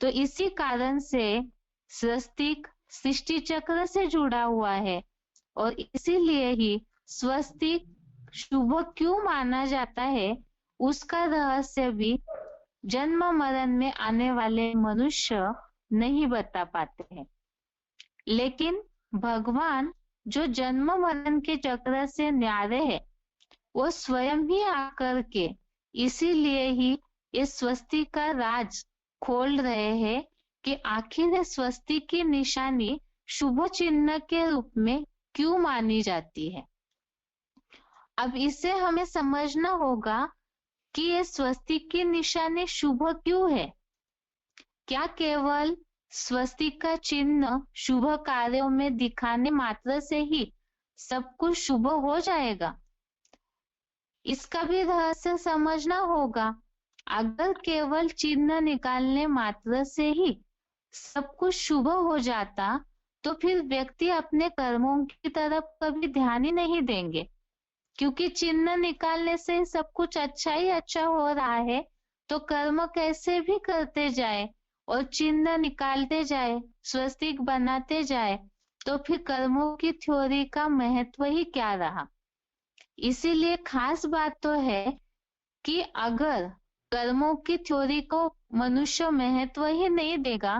तो इसी कारण से स्वस्तिक सृष्टि चक्र से जुड़ा हुआ है और इसीलिए ही स्वस्तिक शुभ क्यों माना जाता है, उसका रहस्य भी जन्म मरण में आने वाले मनुष्य नहीं बता पाते हैं। लेकिन भगवान जो जन्म मरण के चक्र से न्यारे है, वो स्वयं ही आकर के इसीलिए ही इस स्वस्तिक का राज खोल रहे हैं कि आखिर स्वस्तिक की निशानी शुभ चिन्ह के रूप में क्यों मानी जाती है। अब इसे हमें समझना होगा कि ये स्वस्तिक की निशानी शुभ क्यों है। क्या केवल स्वस्तिक का चिन्ह शुभ कार्यों में दिखाने मात्र से ही सब कुछ शुभ हो जाएगा? इसका भी रहस्य समझना होगा। अगर केवल चिन्ह निकालने मात्र से ही सब कुछ शुभ हो जाता, तो फिर व्यक्ति अपने कर्मों की तरफ कभी ध्यान ही नहीं देंगे, क्योंकि चिन्ह निकालने से सब कुछ अच्छा ही अच्छा हो रहा है, तो कर्म कैसे भी करते जाए और चिन्ह निकालते जाए, स्वस्तिक बनाते जाए, तो फिर कर्मों की थ्योरी का महत्व ही क्या रहा। इसीलिए खास बात तो है कि अगर कर्मों की थ्योरी को मनुष्य महत्व ही नहीं देगा,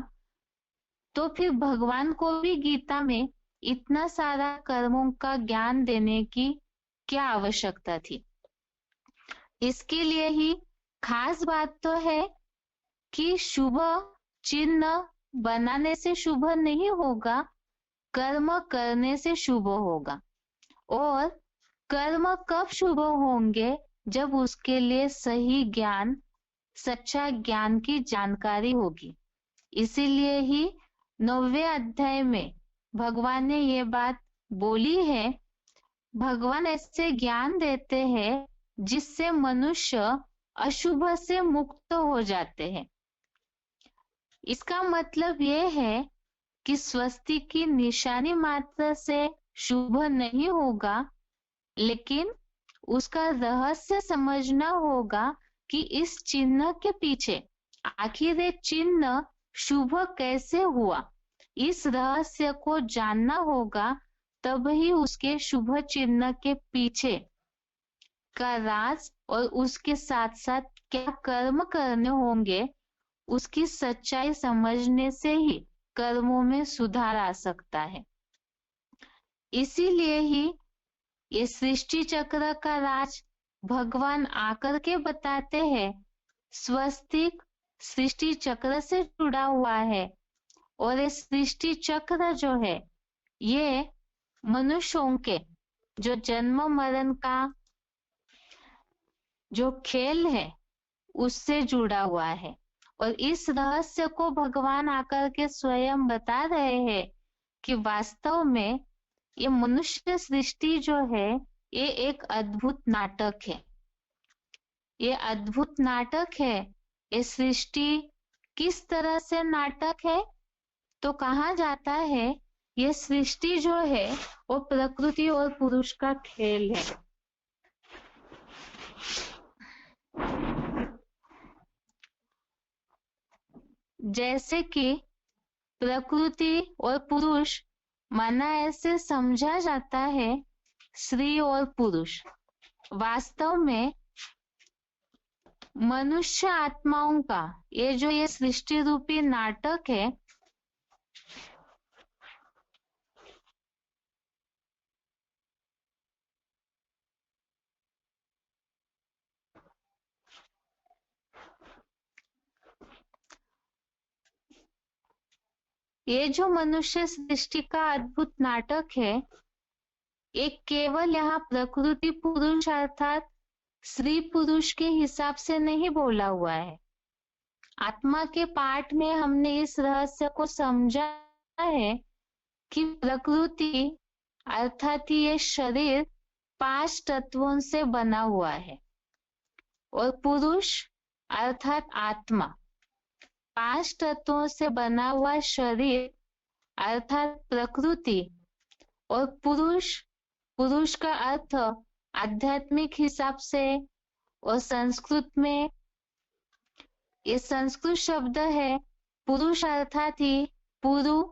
तो फिर भगवान को भी गीता में इतना सारा कर्मों का ज्ञान देने की क्या आवश्यकता थी। इसके लिए ही खास बात तो है कि शुभ चिन्ह बनाने से शुभ नहीं होगा, कर्म करने से शुभ होगा। और कर्म कब शुभ होंगे? जब उसके लिए सही ज्ञान, सच्चा ज्ञान की जानकारी होगी। इसीलिए ही 9वें अध्याय में भगवान ने ये बात बोली है। भगवान ऐसे ज्ञान देते हैं जिससे मनुष्य अशुभ से मुक्त हो जाते हैं। इसका मतलब ये है कि स्वस्तिक की निशानी मात्र से शुभ नहीं होगा, लेकिन उसका रहस्य समझना होगा कि इस चिन्ह के पीछे आखिर ये चिन्ह शुभ कैसे हुआ। इस रहस्य को जानना होगा, तब ही उसके शुभ चिन्ह के पीछे का राज और उसके साथ साथ क्या कर्म करने होंगे, उसकी सच्चाई समझने से ही कर्मों में सुधार आ सकता है। इसीलिए ही ये सृष्टि चक्र का राज भगवान आकर के बताते हैं। स्वस्तिक सृष्टि चक्र से जुड़ा हुआ है और ये सृष्टि चक्र जो है, ये मनुष्यों के जो जन्म मरण का जो खेल है उससे जुड़ा हुआ है। और इस रहस्य को भगवान आकर के स्वयं बता रहे हैं कि वास्तव में ये मनुष्य सृष्टि जो है, ये एक अद्भुत नाटक है। ये अद्भुत नाटक है। ये सृष्टि किस तरह से नाटक है? तो कहा जाता है ये सृष्टि जो है वो प्रकृति और पुरुष का खेल है। जैसे कि प्रकृति और पुरुष माना ऐसे समझा जाता है, स्त्री और पुरुष। वास्तव में मनुष्य आत्माओं का ये जो ये सृष्टि रूपी नाटक है, ये जो मनुष्य सृष्टि का अद्भुत नाटक है, एक केवल यहाँ प्रकृति पुरुष अर्थात स्त्री पुरुष के हिसाब से नहीं बोला हुआ है। आत्मा के पाठ में हमने इस रहस्य को समझा है कि प्रकृति अर्थात ये शरीर 5 तत्वों से बना हुआ है और पुरुष अर्थात आत्मा 5 तत्वों से बना हुआ शरीर अर्थात प्रकृति और पुरुष पुरुष का अर्थ आध्यात्मिक हिसाब से और संस्कृत में ये संस्कृत शब्द है पुरुष अर्थात ही पुरु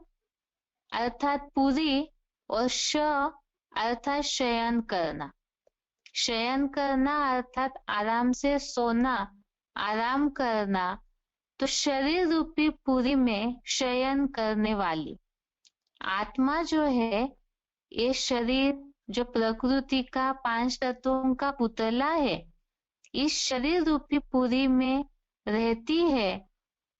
अर्थात पूरी और श अर्थात शयन करना। शयन करना अर्थात आराम से सोना, आराम करना। तो शरीर रूपी पुरी में शयन करने वाली आत्मा जो है, ये शरीर जो प्रकृति का 5 तत्वों का पुतला है, इस शरीर रूपी पुरी में रहती है।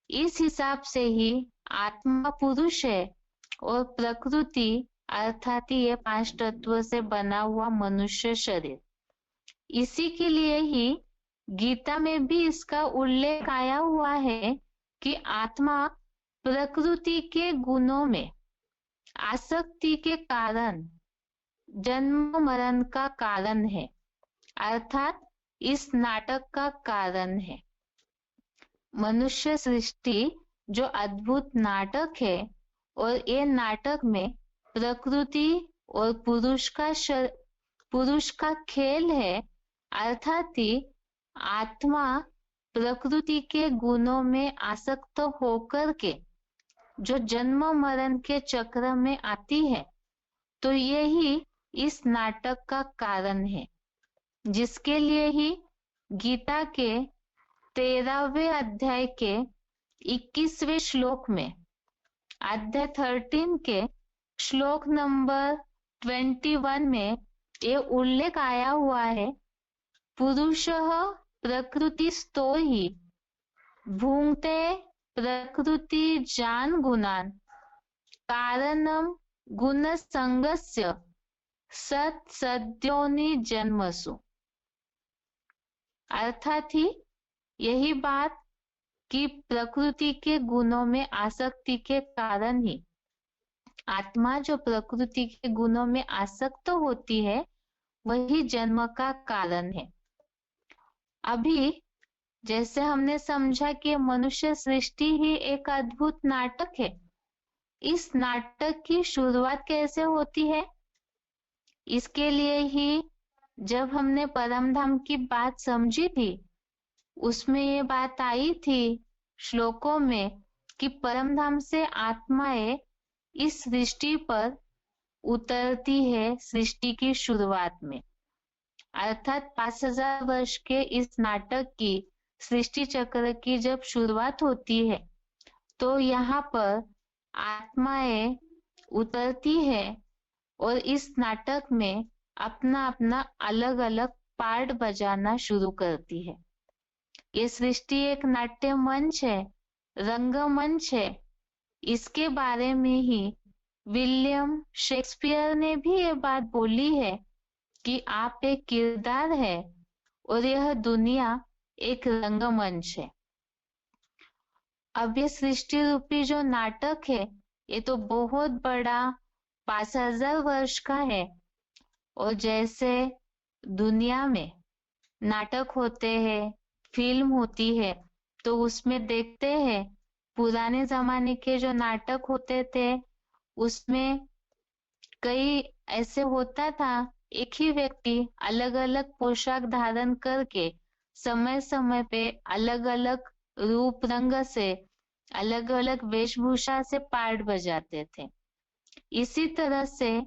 इस हिसाब से ही आत्मा पुरुष है और प्रकृति अर्थात ये 5 तत्व से बना हुआ मनुष्य शरीर। इसी के लिए ही गीता में भी इसका उल्लेख आया हुआ है कि आत्मा प्रकृति के गुणों में आसक्ति के कारण जन्म मरण का कारण है, अर्थात इस नाटक का कारण है। मनुष्य सृष्टि जो अद्भुत नाटक है और ये नाटक में प्रकृति और पुरुष का खेल है, अर्थात ही आत्मा प्रकृति के गुणों में आसक्त होकर के जो जन्म मरण के चक्र में आती है, तो यही इस नाटक का कारण है, जिसके लिए ही गीता के 13वें अध्याय के 21वें श्लोक में अध्याय 13 के श्लोक नंबर 21 में ये उल्लेख आया हुआ है, पुरुषः प्रकृतिस्थो हि भुङ्क्ते प्रकृति जान गुणान कारणम गुण संगस्य सत सद्योनि जन्मसु। अर्थात ही यही बात कि प्रकृति के गुणों में आसक्ति के कारण ही आत्मा जो प्रकृति के गुणों में आसक्त होती है, वही जन्म का कारण है। अभी जैसे हमने समझा कि मनुष्य सृष्टि ही एक अद्भुत नाटक है, इस नाटक की शुरुआत कैसे होती है? इसके लिए ही जब हमने परम धाम की बात समझी थी, उसमें ये बात आई थी श्लोकों में कि परम धाम से आत्माएं इस सृष्टि पर उतरती है सृष्टि की शुरुआत में, अर्थात 5000 वर्ष के इस नाटक की सृष्टि चक्र की जब शुरुआत होती है, तो यहाँ पर आत्माएं उतरती है और इस नाटक में अपना अपना अलग अलग पार्ट बजाना शुरू करती है। ये सृष्टि एक नाट्य मंच है, रंगमंच है। इसके बारे में ही विलियम शेक्सपियर ने भी ये बात बोली है कि आप एक किरदार है और यह दुनिया एक रंगमंच है। अब ये सृष्टि रूपी जो नाटक है, ये तो बहुत बड़ा 5000 वर्ष का है। और जैसे दुनिया में नाटक होते हैं, फिल्म होती है, तो उसमें देखते हैं पुराने जमाने के जो नाटक होते थे, उसमें कई ऐसे होता था, एक ही व्यक्ति अलग अलग पोशाक धारण करके समय समय पे अलग अलग रूप रंग से अलग अलग वेशभूषा से पार्ट बजाते थे। इसी तरह से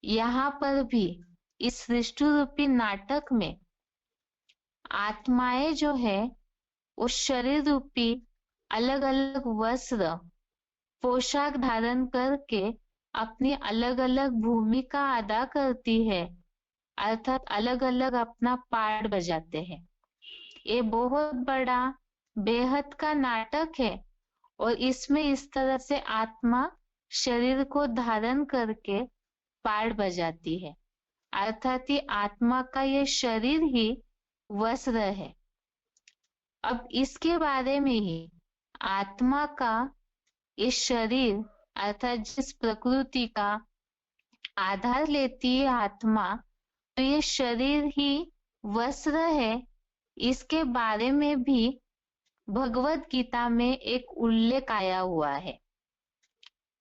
यहाँ पर भी इस सृष्टि रूपी नाटक में आत्माएं जो है, उस शरीर रूपी अलग अलग वस्त्र पोशाक धारण करके अपनी अलग अलग भूमिका अदा करती है, अर्थात अलग अलग अपना पार्ट बजाते हैं। ये बहुत बड़ा बेहद का नाटक है और इसमें इस तरह से आत्मा शरीर को धारण करके पार्ट बजाती है, अर्थात ये आत्मा का ये शरीर ही वस्त्र है। अब इसके बारे में ही आत्मा का ये शरीर अर्थात जिस प्रकृति का आधार लेती है आत्मा, तो ये शरीर ही वस्त्र है। इसके बारे में भी भगवत गीता में एक उल्लेख आया हुआ है।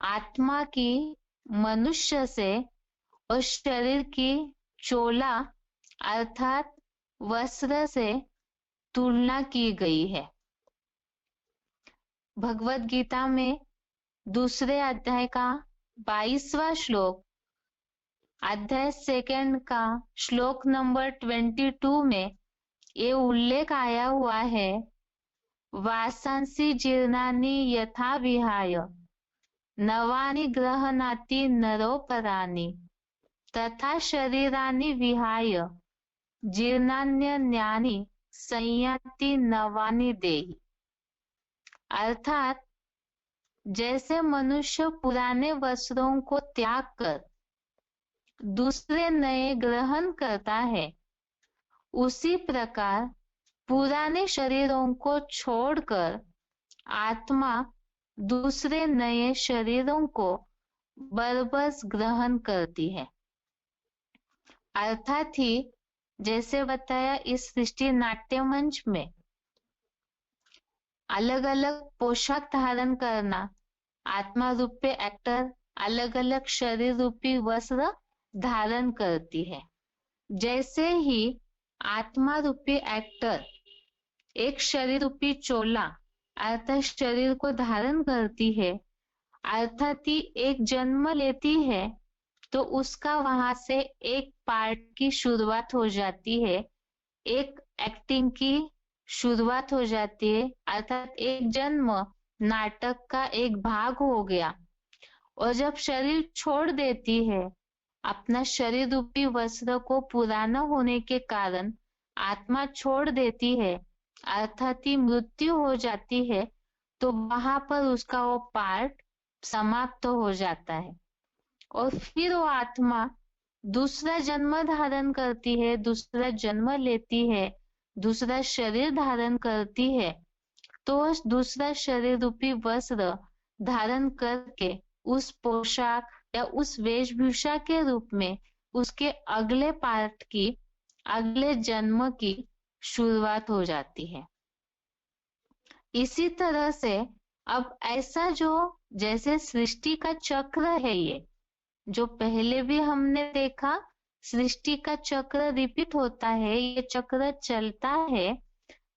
आत्मा की मनुष्य से और शरीर की चोला अर्थात वस्त्र से तुलना की गई है। भगवत गीता में दूसरे अध्याय का 22वां श्लोक, अध्याय 2 का श्लोक नंबर 22 में ये उल्लेख आया हुआ है, वासांसि जीर्णानि यथा विहाय नवानि गृह्णाति नरोपराणि तथा शरीरानि विहाय जीर्णान्यानि संयाति नवानि देहि। अर्थात जैसे मनुष्य पुराने वस्त्रों को त्याग कर दूसरे नए ग्रहण करता है, उसी प्रकार पुराने शरीरों को छोड़कर आत्मा दूसरे नए शरीरों को बरबस ग्रहण करती है। अर्थात ही जैसे बताया, इस सृष्टि नाट्य मंच में अलग अलग पोशाक धारण करना, आत्मा रूपी एक्टर अलग अलग शरीर रूपी वस्त्र धारण करती है। जैसे ही आत्मा रूपी एक्टर एक शरीर रूपी चोला अर्थात शरीर को धारण करती है, अर्थात ही एक जन्म लेती है, तो उसका वहां से एक पार्ट की शुरुआत हो जाती है, एक एक्टिंग की शुरुआत हो जाती है, अर्थात एक जन्म नाटक का एक भाग हो गया। और जब शरीर छोड़ देती है, अपना शरीर रूपी वस्त्र को पुराना होने के कारण आत्मा छोड़ देती है, अर्थात ही मृत्यु हो जाती है, तो वहां पर उसका वो पार्ट समाप्त हो जाता है। और फिर वो आत्मा दूसरा जन्म धारण करती है, दूसरा जन्म लेती है, दूसरा शरीर धारण करती है, तो दूसरा शरीर रूपी वस्त्र धारण करके उस पोशाक या उस वेशभूषा के रूप में उसके अगले पार्ट की, अगले जन्म की शुरुआत हो जाती है। इसी तरह से अब ऐसा जो जैसे सृष्टि का चक्र है, ये जो पहले भी हमने देखा, सृष्टि का चक्र रिपीट होता है, ये चक्र चलता है।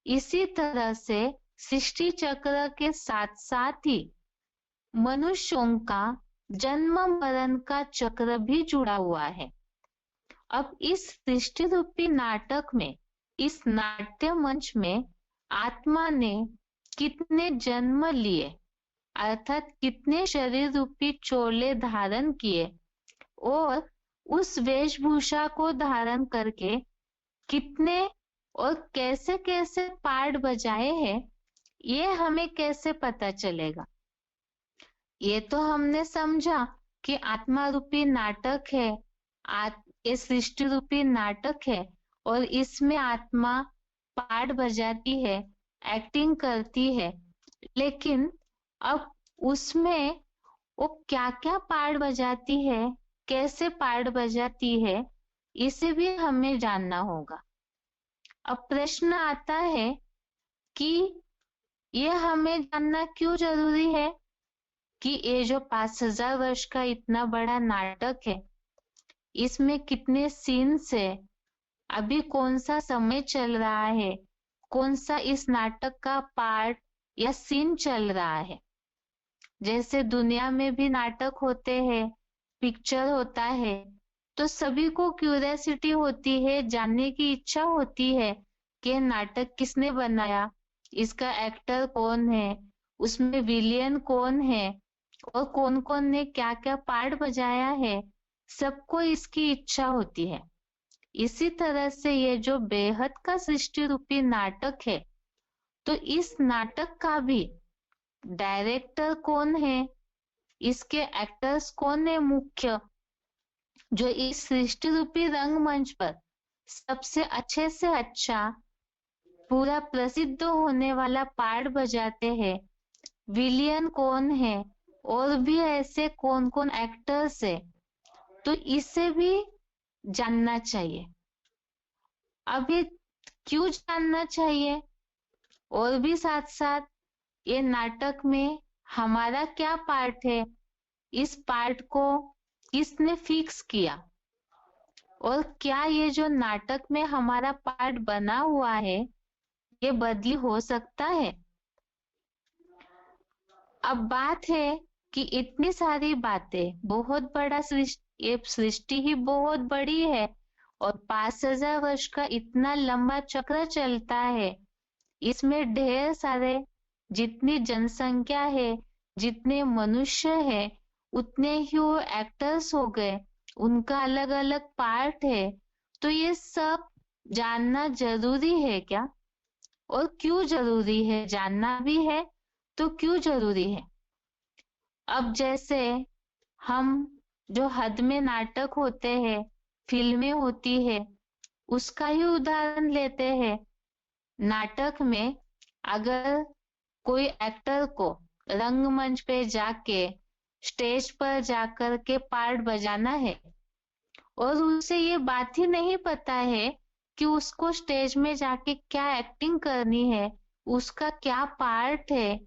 इसी तरह से सृष्टि चक्र के साथ साथ ही मनुष्यों का जन्म मरण का चक्र भी जुड़ा हुआ है। अब इस सृष्टि रूपी नाटक में, इस नाट्य मंच में आत्मा ने कितने जन्म लिए, अर्थात कितने शरीर रूपी चोले धारण किए और उस वेशभूषा को धारण करके कितने और कैसे कैसे पार्ट बजाए हैं, ये हमें कैसे पता चलेगा? ये तो हमने समझा कि आत्मा रूपी नाटक है, ये सृष्टि रूपी नाटक है और इसमें आत्मा पार्ट बजाती है, एक्टिंग करती है। लेकिन अब उसमें वो क्या क्या पार्ट बजाती है, कैसे पार्ट बजाती है, इसे भी हमें जानना होगा। अब प्रश्न आता है कि ये हमें जानना क्यों जरूरी है कि ये जो 5000 वर्ष का इतना बड़ा नाटक है, इसमें कितने सीन्स है, अभी कौन सा समय चल रहा है, कौन सा इस नाटक का पार्ट या सीन चल रहा है। जैसे दुनिया में भी नाटक होते हैं, पिक्चर होता है, तो सभी को क्यूरियोसिटी होती है, जानने की इच्छा होती है कि नाटक किसने बनाया, इसका एक्टर कौन है, उसमें विलियन कौन है और कौन कौन ने क्या क्या पार्ट बजाया है, सबको इसकी इच्छा होती है। इसी तरह से ये जो बेहद का सृष्टि रूपी नाटक है, तो इस नाटक का भी डायरेक्टर कौन है, इसके एक्टर्स कौन है मुख्य, जो इस सृष्टि रूपी रंगमंच पर सबसे अच्छे से अच्छा पूरा प्रसिद्ध होने वाला पार्ट बजाते हैं, विलियन कौन है और भी ऐसे कौन कौन एक्टर्स है, तो इसे भी जानना चाहिए। अब ये क्यों जानना चाहिए, और भी साथ साथ ये नाटक में हमारा क्या पार्ट है, इस पार्ट को किसने फिक्स किया, और क्या ये जो नाटक में हमारा पार्ट बना हुआ है ये बदली हो सकता है? अब बात है कि इतनी सारी बातें, बहुत बड़ा ये सृष्टि ही बहुत बड़ी है और 5000 वर्ष का इतना लंबा चक्र चलता है। इसमें ढेर सारे, जितनी जनसंख्या है, जितने मनुष्य है, उतने ही वो एक्टर्स हो गए, उनका अलग अलग पार्ट है। तो ये सब जानना जरूरी है क्या? और क्यों जरूरी है? जानना भी है तो क्यों जरूरी है? अब जैसे हम जो हद में नाटक होते हैं, फिल्में होती है, उसका ही उदाहरण लेते हैं। नाटक में अगर कोई एक्टर को रंगमंच पे जाके, स्टेज पर जाकर के पार्ट बजाना है और उसे ये बात ही नहीं पता है कि उसको स्टेज में जाके क्या एक्टिंग करनी है, उसका क्या पार्ट है,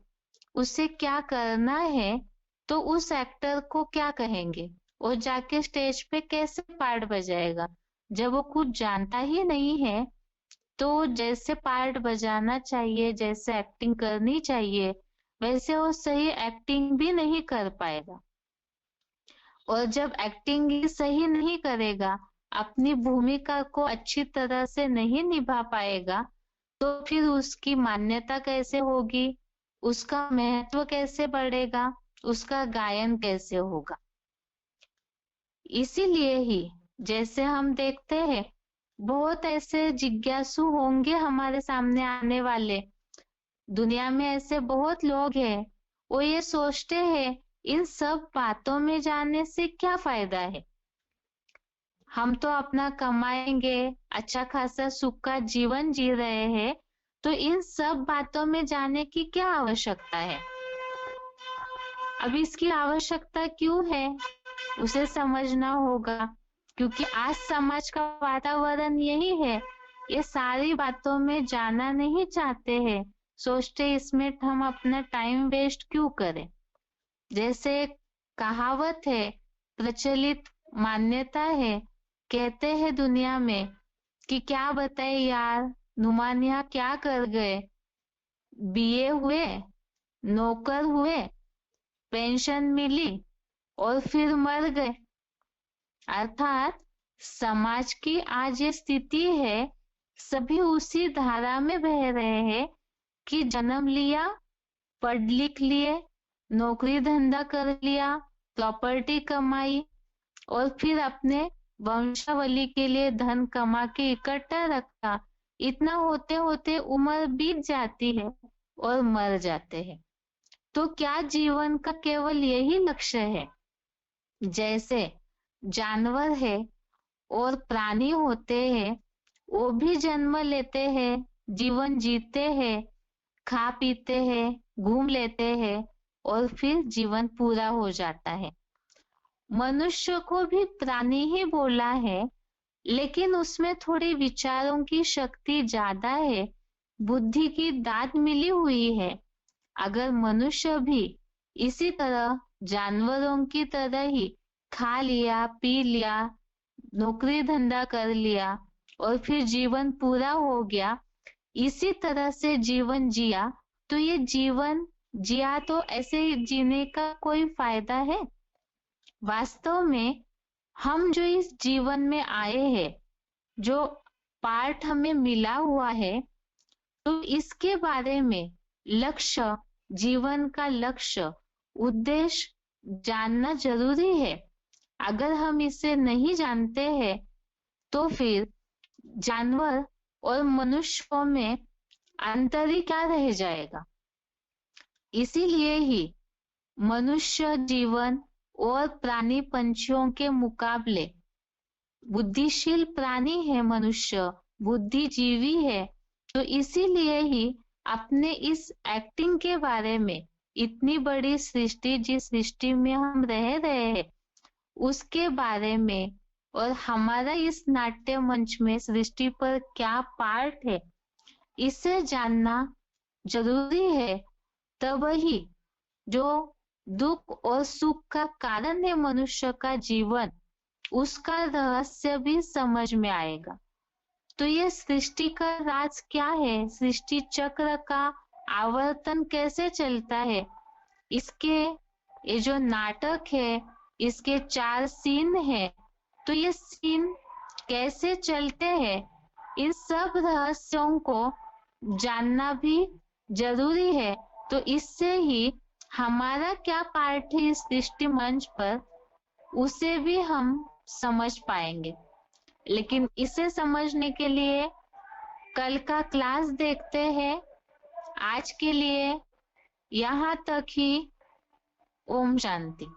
उसे क्या करना है, तो उस एक्टर को क्या कहेंगे? और जाके स्टेज पे कैसे पार्ट बजाएगा जब वो कुछ जानता ही नहीं है? तो जैसे पार्ट बजाना चाहिए, जैसे एक्टिंग करनी चाहिए, वैसे वो सही एक्टिंग भी नहीं कर पाएगा। और जब एक्टिंग ही सही नहीं करेगा, अपनी भूमिका को अच्छी तरह से नहीं निभा पाएगा, तो फिर उसकी मान्यता कैसे होगी? उसका महत्व कैसे बढ़ेगा? उसका गायन कैसे होगा? इसीलिए ही जैसे हम देखते हैं, बहुत ऐसे जिज्ञासु होंगे हमारे सामने आने वाले। दुनिया में ऐसे बहुत लोग हैं, वो ये सोचते हैं इन सब बातों में जाने से क्या फायदा है? हम तो अपना कमाएंगे, अच्छा खासा सुख का जीवन जी रहे हैं, तो इन सब बातों में जाने की क्या आवश्यकता है? अब इसकी आवश्यकता क्यों है, उसे समझना होगा। क्योंकि आज समाज का वातावरण यही है, ये सारी बातों में जाना नहीं चाहते हैं, सोचते इसमें हम अपना टाइम वेस्ट क्यों करें। जैसे एक कहावत है, प्रचलित मान्यता है, कहते हैं दुनिया में कि क्या बताए यार, नुमानिया क्या कर गए, बीए हुए, नौकर हुए, पेंशन मिली और फिर मर गए। अर्थात समाज की आज ये स्थिति है, सभी उसी धारा में बह रहे हैं कि जन्म लिया, पढ़ लिख लिए, नौकरी धंधा कर लिया, प्रॉपर्टी कमाई और फिर अपने वंशावली के लिए धन कमा के इकट्ठा रखा। इतना होते होते उम्र बीत जाती है और मर जाते हैं। तो क्या जीवन का केवल यही लक्ष्य है? जैसे जानवर है और प्राणी होते हैं, वो भी जन्म लेते हैं, जीवन जीते हैं, खा पीते हैं, घूम लेते हैं और फिर जीवन पूरा हो जाता है। मनुष्य को भी प्राणी ही बोला है, लेकिन उसमें थोड़ी विचारों की शक्ति ज्यादा है, बुद्धि की दाद मिली हुई है। अगर मनुष्य भी इसी तरह जानवरों की तरह ही खा लिया, पी लिया, नौकरी धंधा कर लिया और फिर जीवन पूरा हो गया, इसी तरह से जीवन जिया, तो ये जीवन जिया तो ऐसे जीने का कोई फायदा है? वास्तव में हम जो इस जीवन में आए हैं, जो पार्ट हमें मिला हुआ है, तो इसके बारे में लक्ष्य, जीवन का लक्ष्य, उद्देश्य जानना जरूरी है। अगर हम इसे नहीं जानते हैं, तो फिर जानवर और मनुष्यों में अंतर ही क्या रह जाएगा। इसीलिए ही मनुष्य जीवन और प्राणी पंछियों के मुकाबले बुद्धिशील प्राणी है। मनुष्य बुद्धिजीवी है, तो इसीलिए ही अपने इस एक्टिंग के बारे में, इतनी बड़ी सृष्टि, जिस सृष्टि में हम रह रहे हैं, उसके बारे में, और हमारा इस नाट्य मंच में सृष्टि पर क्या पार्ट है, इसे जानना जरूरी है। तब ही जो दुख और सुख का कारण है मनुष्य का जीवन, उसका रहस्य भी समझ में आएगा। तो ये सृष्टि का राज क्या है, सृष्टि चक्र का आवर्तन कैसे चलता है, इसके ये जो नाटक है इसके 4 सीन है, तो ये सीन कैसे चलते हैं, इस सब रहस्यों को जानना भी जरूरी है। तो इससे ही हमारा क्या पार्ट है इस सृष्टि मंच पर, उसे भी हम समझ पाएंगे। लेकिन इसे समझने के लिए कल का क्लास देखते हैं। आज के लिए यहाँ तक ही। ओम शांति।